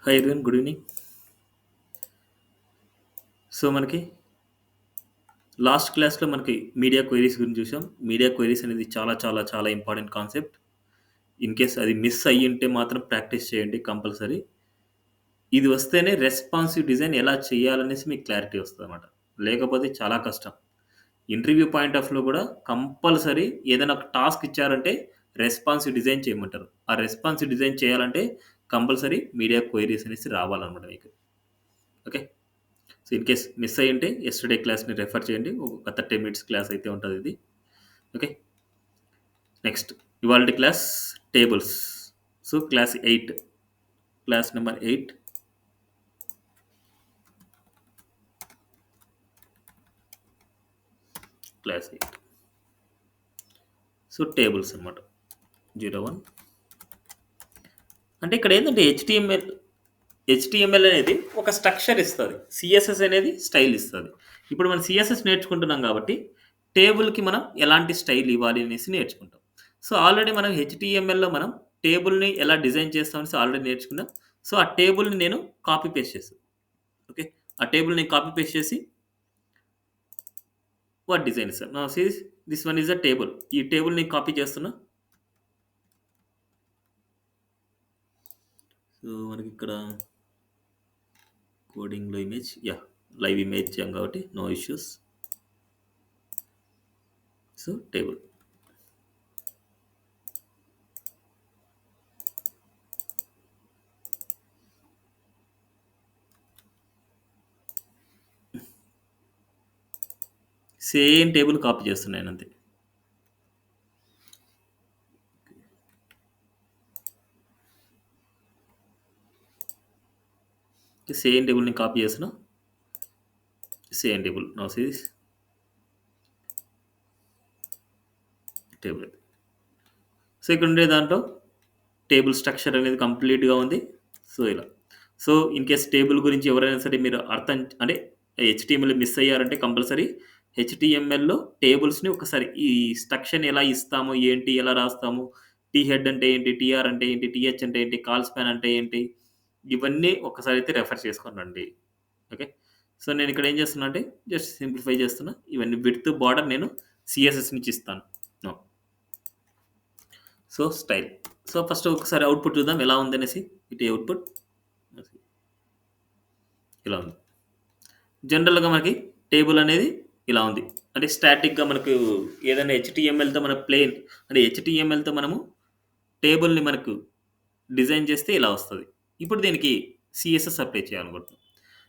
Hi everyone, good evening. So మనకి last క్లాస్‌లో మనకి మీడియా క్వెరీస్ గురించి చూసాం. మీడియా క్వెరీస్ అనేది చాలా చాలా చాలా ఇంపార్టెంట్ కాన్సెప్ట్. ఇన్ కేస్ అది మిస్ అయ్యుంటే మాత్రం ప్రాక్టీస్ చేయండి కంపల్సరీ. ఇది వస్తేనే రెస్పాన్సివ్ డిజైన్ ఎలా చేయాలనేసి మీకు క్లారిటీ వస్తదనమాట. లేకపోతే చాలా కష్టం. ఇంటర్వ్యూ పాయింట్ ఆఫ్ వ్యూలో కూడా కంపల్సరీ ఏదైనా ఒక టాస్క్ ఇచ్చారంటే రెస్పాన్సివ్ డిజైన్ చేయమంటారు. ఆ రెస్పాన్సివ్ డిజైన్ చేయాలంటే కంపల్సరీ మీడియా క్వెరీస్ అనేసి రావాలనమాట మీకు. Okay. So, in case miss అయ్యుంటే యెస్టర్‌డే క్లాస్‌ని రెఫర్ చేయండి. ఒక 30 మినిట్స్ క్లాస్ అయితే ఉంటదిది. ఓకే. నెక్స్ట్ ఇవాల్టి class tables. So, class 8 class number 8 class 8. So, tables అన్నమాట. 01 అంటే ఇక్కడేందంటే హెచ్‌టీఎంఎల్ అనేది ఒక స్ట్రక్చర్ ఇస్తది. సీఎస్ఎస్ అనేది స్టైల్ ఇస్తది. ఇప్పుడు మనం సీఎస్ఎస్ నేర్చుకుంటున్నాం కాబట్టి, టేబుల్‌కి మనం ఎలాంటి స్టైల్ ఇవ్వాలి అనేసి నేర్చుకుంటాం. సో, ఆల్రెడీ మనం హెచ్‌టీఎంఎల్‌లో మనం టేబుల్‌ని ఎలా డిజైన్ చేస్తామనేసి ఆల్రెడీ నేర్చుకున్నాం. సో, ఆ టేబుల్‌ని నేను కాపీ పేస్ట్ చేశాను. ఓకే. ఆ టేబుల్‌ని కాపీ పేస్ట్ చేసి వాట్ డిజైన్ ఇస్తాను. Now see this one is a table. ఈ టేబుల్‌ని కాపీ చేస్తున్నా. సో, మనకిక్కడ కోడింగ్‌లో ఇమేజ్ లైవ్ ఇమేజ్ ఇచ్చాం కాబట్టి no issues. So, table. Same table copy చేస్తున్నానంతే. సేమ్ టేబుల్‌ని కాపీ చేస్తున్నా. Same table. Now see this table. So, ఇక్కడుండే దాంట్లో టేబుల్ స్ట్రక్చర్ అనేది కంప్లీట్‌గా ఉంది. సో, ఇలా. సో, ఇన్ కేస్ టేబుల్ గురించి ఎవరైనా సరే మీరు అంటే హెచ్‌టీఎంఎల్ మిస్ అయ్యారంటే కంపల్సరీ హెచ్‌టీఎంఎల్‌లో టేబుల్స్‌ని ఒకసారి ఈ స్ట్రక్చర్‌ని ఎలా ఇస్తాము, ఏంటి, ఎలా రాస్తాము, టీ హెడ్ అంటే ఏంటి, టీఆర్ అంటే ఏంటి, టీహెచ్ అంటే ఏంటి, కాల్ స్పాన్ అంటే ఏంటి, ఇవన్నీ ఒక్కసారి అయితే రెఫర్ చేసుకొని రండి. ఓకే. సో, నేనిక్కడ ఏం చేస్తున్నా అంటే జస్ట్ సింప్లిఫై చేస్తున్నా. ఇవన్నీ విడ్త్, బార్డర్ నేను సీఎస్ఎస్ నుంచి ఇస్తాను. No. So, style. So, first ఒకసారి అవుట్‌పుట్ చూద్దాం ఎలా ఉందనేసి. ఇటు అవుట్‌పుట్ ఇలా ఉంది. జనరల్‌గా మనకి టేబుల్ అనేది ఇలా ఉంది. అంటే స్టాటిక్‌గా మనకు ఏదైనా హెచ్‌టీఎంఎల్‌తో మన ప్లెయిన్ అంటే హెచ్‌టీఎంఎల్‌తో మనము టేబుల్‌ని మనకు డిజైన్ చేస్తే ఇలా వస్తది. ఇప్పుడు దీనికి సీఎస్ఎస్ అప్లై చేయాలనుకుంటున్నాం.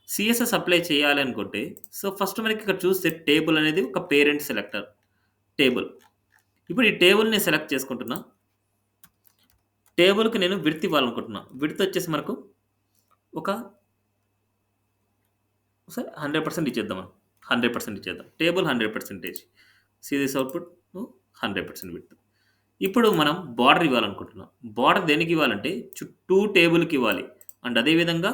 సీఎస్ఎస్ అప్లై చేయాలి అనుకుంటే సో, ఫస్ట్ మనకి ఇక్కడ చూస్తే టేబుల్ అనేది ఒక పేరెంట్ సెలెక్టర్ టేబుల్. ఇప్పుడు ఈ టేబుల్‌ని సెలెక్ట్ చేసుకుంటున్నా. టేబుల్‌కి నేను విడ్త్ ఇవ్వాలనుకుంటున్నా. విడ్త్ వచ్చేసి మనకు ఒక సరే 100% ఇచ్చేద్దాం మనం. 100% ఇచ్చేద్దాం. Table 100%. See this output 100% width. ఇప్పుడు మనం బార్డర్ ఇవ్వాలనుకుంటున్నాం. బార్డర్ దేనికివ్వాలంటే చుట్టూ టేబుల్‌కివ్వాలి. అండ్ అదే విధంగా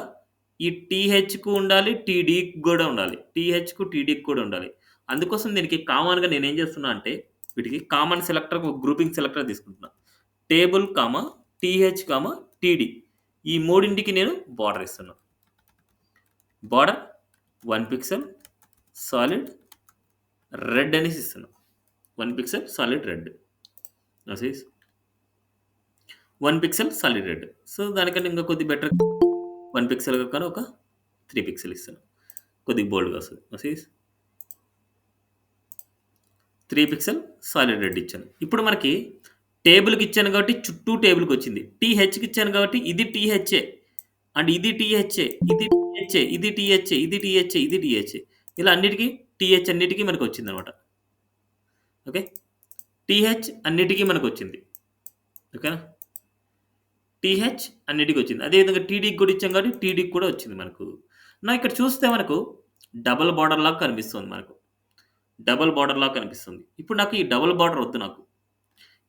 ఈ టీహెచ్‌కు ఉండాలి, టీడీకి గూడా ఉండాలి. టీహెచ్‌కు, టీడీకి కూడా ఉండాలి. అందుకోసం దీనికి కామన్‌గా నేనేం చేస్తున్నా అంటే వీటికి కామన్ సెలెక్టర్ ఒక గ్రూపింగ్ సెలెక్టర్ తీసుకుంటున్నా. టేబుల్, టీహెచ్, టీడీ ఈ మూడింటికి నేను బార్డర్ ఇస్తున్నా. బార్డర్ 1 పిక్సెల్ సాలిడ్ రెడ్ అనేసి ఇస్తున్నాం. 1 pixel solid red. Now see 1 pixel solid red. So, దానికంటే ఇంకా కొద్దిగా బెటర్ 1 పిక్సెల్ కాకుండా ఒక 3 పిక్సెల్ ఇస్తాను. కొద్దిగా బోల్డ్‌గా వస్తది. Now see 3 pixel solid red ఇచ్చాను. ఇప్పుడు మనకి టేబుల్‌కి ఇచ్చాను కాబట్టి చుట్టూ టేబుల్‌కొచ్చింది. టీహెచ్‌కి ఇచ్చాను కాబట్టి ఇది టీహెచ్ఏ. అండ్ ఇది టీహెచ్ఏ, ఇది టీహెచ్ఏ, ఇది టీహెచ్ఏ, ఇది టీహెచ్ఏ, ఇది టీహెచ్ఏ. ఇలా అన్నిటికి టీహెచ్ అన్నిటికి మనకొచ్చిందనమాట. ఓకే. టీహెచ్ అన్నిటికి మనకొచ్చింది. ఓకేనా? టీహెచ్ అన్నిటికొచ్చింది. అదే విధంగా టీడీకి కూడా ఇచ్చాం కాబట్టి టీడీకి కూడా వచ్చింది మనకు. ఇక్కడ చూస్తే మనకు డబుల్ బార్డర్‌లాగా కనిపిస్తుంది మనకు. డబుల్ బార్డర్‌లాగా కనిపిస్తుంది. ఇప్పుడు నాకు ఈ డబుల్ బార్డర్ వద్దు నాకు.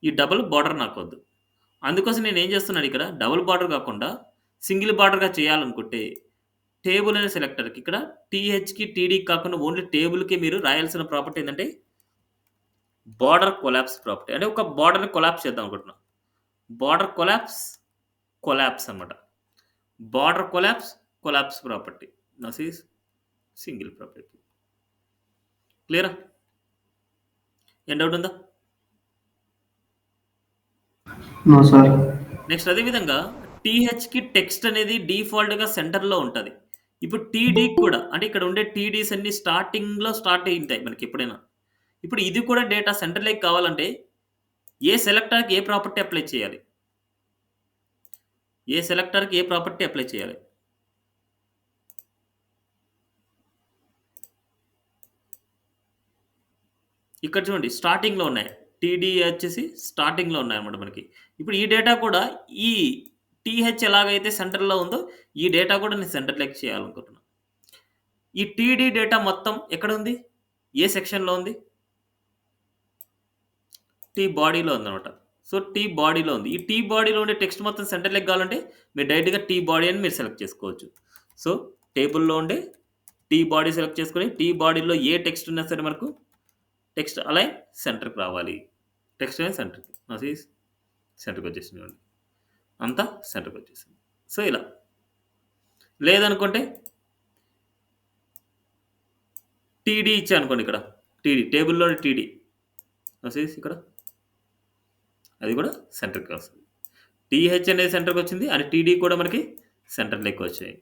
ఈ డబుల్ బార్డర్ నాకొద్దు. అందుకోసం నేనేం చేస్తున్నాను ఇక్కడ డబుల్ బార్డర్ కాకుండా సింగిల్ బార్డర్‌గా చేయాలనుకుంటే టేబుల్ అనే సెలెక్టర్‌కి ఇక్కడ టీహెచ్‌కి, టీడీకి కాకుండా ఓన్లీ టేబుల్‌కే మీరు రాయాల్సిన ప్రాపర్టీ ఏందంటే బార్డర్ కొలాప్స్ ప్రాపర్టీ. అంటే ఒక బార్డర్‌ని కొలాప్స్ చేద్దాం అనుకుంటున్నా. బార్డర్ కొలాప్స్, కొలాప్స్ అన్నమాట. Border collapse property. This is single property. క్లియరా? ఏం డౌట్ ఉందా? No sir. నెక్స్ట్ అదే విధంగా టీహెచ్కి టెక్స్ట్ అనేది డిఫాల్ట్గా సెంటర్లో ఉంటుంది. ఇప్పుడు టీడీ కూడా అంటే ఇక్కడ ఉండే టీడీస్ అన్ని స్టార్టింగ్లో స్టార్ట్ అయి ఉంటాయి మనకి ఎప్పుడైనా. ఇప్పుడు ఇది కూడా డేటా సెంటర్లోకి కావాలంటే ఏ సెలెక్టర్కి ఏ ప్రాపర్టీ అప్లై చేయాలి? ఏ సెలెక్టర్కి ఏ ప్రాపర్టీ అప్లై చేయాలి? ఇక్కడ చూడండి స్టార్టింగ్లో ఉన్నాయి. టీడీ వచ్చేసి స్టార్టింగ్లో ఉన్నాయన్నమాట మనకి. ఇప్పుడు ఈ డేటా కూడా ఈ టీహెచ్ ఎలాగైతే సెంటర్లో ఉందో ఈ డేటా కూడా నేను సెంటర్లోకి చేయాలనుకుంటున్నాను. ఈ టీడీ డేటా మొత్తం ఎక్కడ ఉంది? ఏ సెక్షన్లో ఉంది? టీ బాడీలో ఉందన్నమాట. సో టీ బాడీలో ఉంది. ఈ టీ బాడీలో ఉండే టెక్స్ట్ మొత్తం సెంటర్లోకి కావాలంటే మీరు డైరెక్ట్గా టీ బాడీ అని మీరు సెలెక్ట్ చేసుకోవచ్చు. సో టేబుల్లో ఉండే టీ బాడీ సెలెక్ట్ చేసుకొని టీ బాడీలో ఏ టెక్స్ట్ ఉన్నా సరే మనకు టెక్స్ట్ అలైన్ సెంటర్కి రావాలి. టెక్స్ట్ అలైన్ సెంటర్కి సెంటర్కి వచ్చేసింది చూడండి. అంతా సెంటర్కి వచ్చేసింది. సో ఇలా లేదనుకుంటే టీడీ ఇచ్చా అనుకోండి. ఇక్కడ టీడీ టేబుల్లో టీడీ వచ్చేసి ఇక్కడ అది కూడా సెంటర్కి వస్తుంది. టీహెచ్ అనేది సెంటర్కి వచ్చింది అండ్ టీడీ కూడా మనకి సెంటర్లోకి వచ్చాయి.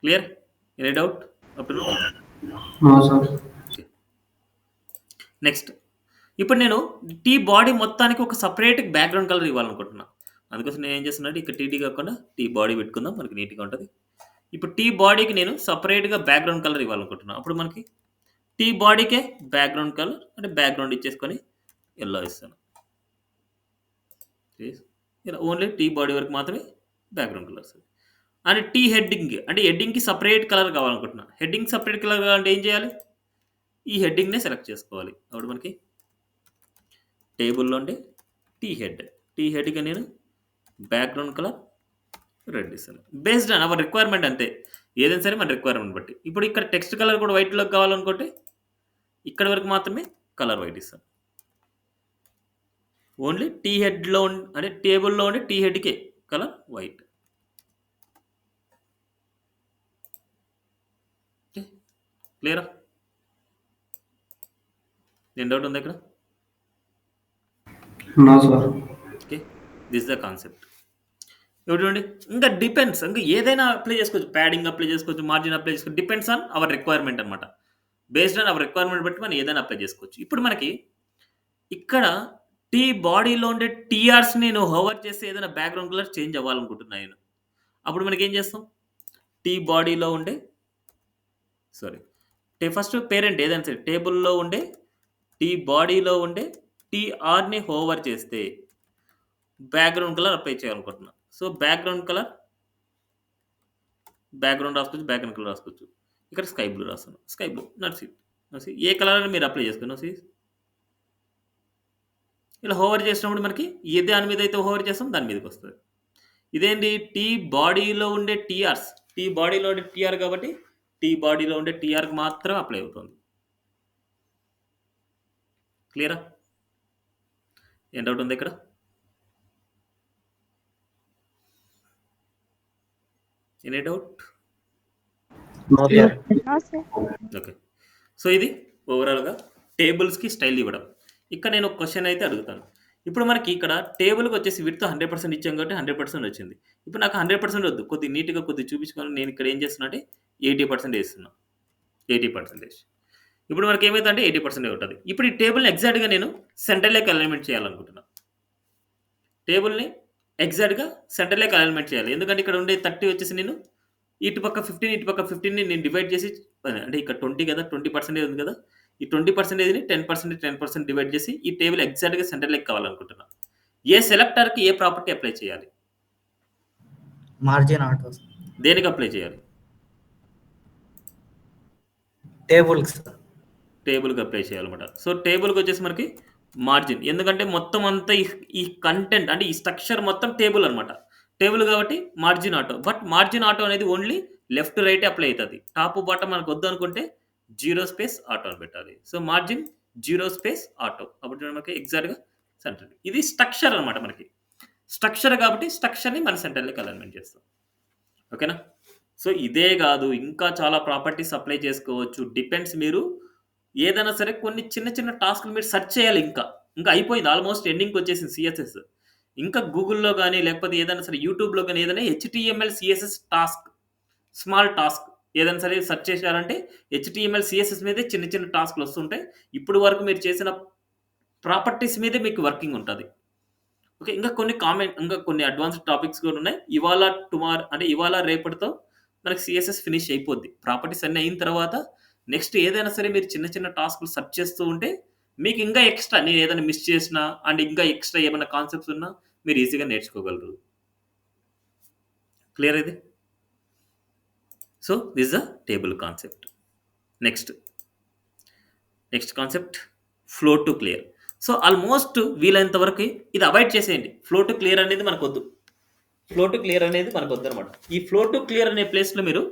Clear? Any doubt up to now? No sir. Next ఇప్పుడు నేను టీ బాడీ మొత్తానికి ఒక సపరేట్ బ్యాక్గ్రౌండ్ కలర్ ఇవ్వాలనుకుంటున్నా. అందుకోసం నేను ఏం చేస్తున్నానంటే ఇక్కడ టీడీ కాకుండా టీ బాడీ పెట్టుకుందాం, మనకి నీట్గా ఉంటుంది. ఇప్పుడు టీ బాడీకి నేను సపరేట్గా బ్యాక్గ్రౌండ్ కలర్ ఇవ్వాలనుకుంటున్నాను. అప్పుడు మనకి టీ బాడీకే బ్యాక్గ్రౌండ్ కలర్ అంటే బ్యాక్గ్రౌండ్ ఇచ్చేసుకొని ఎల్లో ఇస్తాను. ఇలా ఓన్లీ టీ బాడీ వరకు మాత్రమే background colours. And T heading అంటే హెడ్డింగ్కి సపరేట్ కలర్ కావాలనుకుంటున్నా. హెడ్డింగ్ సపరేట్ కలర్ కావాలంటే ఏం చేయాలి? ఈ హెడ్డింగ్నే సెలెక్ట్ చేసుకోవాలి. అప్పుడు మనకి టేబుల్లో ఉండే టీ హెడ్కి నేను బ్యాక్గ్రౌండ్ కలర్ రెడ్ ఇస్తాను. బేస్డ్ ఆన్ అవర్ రిక్వైర్మెంట్ అంతే. ఏదైనా సరే మన రిక్వైర్మెంట్ బట్టి. ఇప్పుడు ఇక్కడ టెక్స్ట్ కలర్ కూడా వైట్లోకి కావాలనుకుంటే ఇక్కడ వరకు మాత్రమే కలర్ వైట్ ఇస్తాను. ఓన్లీ టీ హెడ్లో అంటే టేబుల్లో ఉండే టీ హెడ్కే కలర్ వైట్. ఓకే, క్లియరా? ఏం డౌట్ ఉంది ఇక్కడ? No sir. Okay, this the concept. ఇప్పుడు చూడండి ఇంకా డిపెండ్స్, ఇంకా ఏదైనా అప్లై చేసుకోవచ్చు. ప్యాడింగ్ అప్లై చేసుకోవచ్చు, మార్జిన్ అప్లై చేసుకోవచ్చు. డిపెండ్స్ ఆన్ అవర్ రిక్వైర్మెంట్ అనమాట. బేస్డ్ ఆన్ అవర్ రిక్వైర్మెంట్ బట్టి మనం ఏదైనా అప్లై చేసుకోవచ్చు. ఇప్పుడు మనకి ఇక్కడ టీ బాడీలో ఉండే టీఆర్స్ నేను హోవర్ చేస్తే ఏదైనా బ్యాక్గ్రౌండ్ కలర్ చేంజ్ అవ్వాలనుకుంటున్నాను నేను. అప్పుడు మనకి ఏం చేస్తాం? టీ బాడీలో ఉండే ఫస్ట్ పేరెంట్ ఏదైనా సరే టేబుల్లో ఉండే టీ బాడీలో ఉండే టీఆర్ని హోవర్ చేస్తే బ్యాక్గ్రౌండ్ కలర్ అప్లై చేయాలనుకుంటున్నాను. సో బ్యాక్గ్రౌండ్ కలర్ రాసుకోవచ్చు, బ్యాక్గ్రౌండ్ కలర్ రాసుకోవచ్చు. ఇక్కడ స్కై బ్లూ రాస్తాను. స్కై బ్లూ నర్సీ ఏ కలర్ అని మీరు అప్లై చేసుకోండి. ఇలా హోవర్ చేసినప్పుడు మనకి ఏ దాని మీద అయితే హోవర్ చేస్తాం దాని మీదకి వస్తుంది. ఇదేంటి? టీ బాడీలో ఉండే టీఆర్స్. టీ బాడీలో ఉండే టీఆర్ కాబట్టి టీ బాడీలో ఉండే టీఆర్కి మాత్రం అప్లై అవుతుంది. క్లియరా? ఏం డౌట్ ఉంది ఇక్కడ? Any doubt? No sir. Okay, so ఇది ఓవరాల్గా టేబుల్స్కి స్టైల్ ఇవ్వడం. ఇక్కడ నేను ఒక క్వశ్చన్ అయితే అడుగుతాను. ఇప్పుడు మనకి ఇక్కడ టేబుల్కి వచ్చేసి విడ్త్ 100% ఇచ్చాం కాబట్టి 100% వచ్చింది. ఇప్పుడు నాకు 100% వద్దు, కొద్దిగా నీట్గా కొద్దిగా చూపించుకొని నేను ఇక్కడ ఏం చేస్తున్నా అంటే 80% వేస్తున్నా. 80%. ఇప్పుడు మనకి ఏమైందంటే 80% ఉంటుంది. ఇప్పుడు ఈ టేబుల్ని ఎగ్జాక్ట్గా నేను సెంటర్లోకి అలైన్మెంట్ చేయాలనుకుంటున్నాను. టేబుల్ని ఎగ్జాక్ట్గా సెంటర్లోకి అలైన్మెంట్ చేయాలి. ఎందుకంటే ఇక్కడ ఉండే 30 వచ్చేసి నేను ఇటుపక్క 15 ఇటుపక్క 15ని నేను డివైడ్ చేసి అంటే ఇక్కడ 20 కదా, 20% ఉంది కదా, ఈ 20%ని 10% డివైడ్ చేసి ఈ టేబుల్ ఎగ్జాక్ట్గా సెంటర్లోకి కావాలనుకుంటున్నాను. ఏ సెలెక్టర్కి ఏ ప్రాపర్టీ అప్లై చేయాలి? Margin auto. దేనికి అప్లై చేయాలి? టేబుల్కి అప్లై చేయాలన్నమాట. సో టేబుల్కి వచ్చేసి మనకి మార్జిన్, ఎందుకంటే మొత్తం అంతా ఈ కంటెంట్ అంటే ఈ స్ట్రక్చర్ మొత్తం టేబుల్ అనమాట. టేబుల్ కాబట్టి margin auto. But margin auto అనేది ఓన్లీ లెఫ్ట్ రైట్ అప్లై అవుతుంది. టాప్ బాటమ్ మనకు వద్దు అనుకుంటే 0 స్పేస్ ఆటో అని పెట్టాలి. So margin 0 space auto. అప్పుడు మనకి ఎగ్జాక్ట్గా సెంటర్. ఇది స్ట్రక్చర్ అనమాట. మనకి స్ట్రక్చర్ కాబట్టి స్ట్రక్చర్‌ని మన సెంటర్‌లోకి అలైన్‌మెంట్ చేస్తాం. ఓకేనా? సో, ఇదే గాదు ఇంకా చాలా ప్రాపర్టీస్ అప్లై చేసుకోవచ్చు. డిపెండ్స్ మీరు ఏదైనా సరే కొన్ని చిన్న చిన్న టాస్క్‌లు మీరు సెర్చ్ చేయాలి ఇంకా. ఇంకా అయిపోయింది ఆల్‌మోస్ట్ ఎండింగ్‌కొచ్చేసింది సీఎస్ఎస్. ఇంకా గూగుల్‌లో గాని లేకపోతే ఏదైనా సరే యూట్యూబ్‌లో గాని ఏదైనా HTML, CSS task, small task ఏదైనా సరే సెర్చ్ చేశారంటే హెచ్‌టీఎంఎల్, సీఎస్ఎస్ మీదే చిన్న చిన్న టాస్క్‌లొస్తుంటాయి. ఇప్పుడు వరకు మీరు చేసిన ప్రాపర్టీస్ మీదే మీకు వర్కింగ్ ఉంటది. ఓకే. ఇంకా కొన్ని అడ్వాన్స్‌డ్ టాపిక్స్ కూడా ఉన్నాయి. ఇవాళ, అంటే ఇవాళ, రేపటితో మనకి సీఎస్ఎస్ ఫినిష్ అయిపోద్ది. ప్రాపర్టీస్ అన్నీ అయిన తర్వాత నెక్స్ట్ ఏదైనా సరే మీరు చిన్న చిన్న టాస్క్‌లు సెర్చ్ చేస్తూ ఉంటే మీకు ఇంకా ఎక్స్‌ట్రా నేను ఏదైనా మిస్ చేసినా అండ్ ఇంకా ఎక్స్‌ట్రా ఏమైనా కాన్సెప్ట్స్ ఉన్నా మీరు ఈజీగా నేర్చుకోగలరు. క్లియర్ ఇది? So, this the table concept. Next, next concept flow to clear. So, almost వీలైనంత వరకి ఇది అవాయిడ్ చేసేయండి. ఫ్లో టు క్లియర్ అనేది మనకొద్దు. ఫ్లో టు క్లియర్ అనేది మనకొద్దనమాట. ఈ ఫ్లో టు క్లియర్ అనే ప్లేస్‌లో మీరు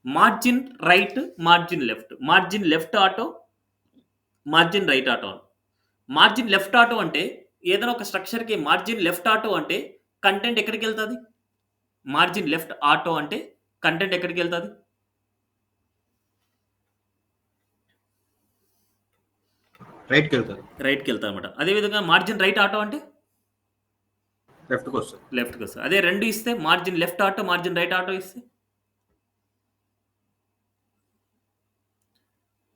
margin right, margin left, margin left auto, margin right auto. Margin left auto అంటే ఏదైనా ఒక స్ట్రక్చర్‌కి మార్జిన్ లెఫ్ట్ ఆటో అంటే కంటెంట్ ఎక్కడికెళ్తది? మార్జిన్ లెఫ్ట్ ఆటో అంటే కంటెంట్ ఎక్కడికెళ్తది? రైట్‌కెళ్తారు. రైట్‌కెళ్తదనమాట. అదే విధంగా మార్జిన్ రైట్ ఆటో అంటే లెఫ్ట్‌కొస్తది. లెఫ్ట్‌కొస్తది. అదే 2 ఇస్తే margin left auto, margin right auto ఇస్తే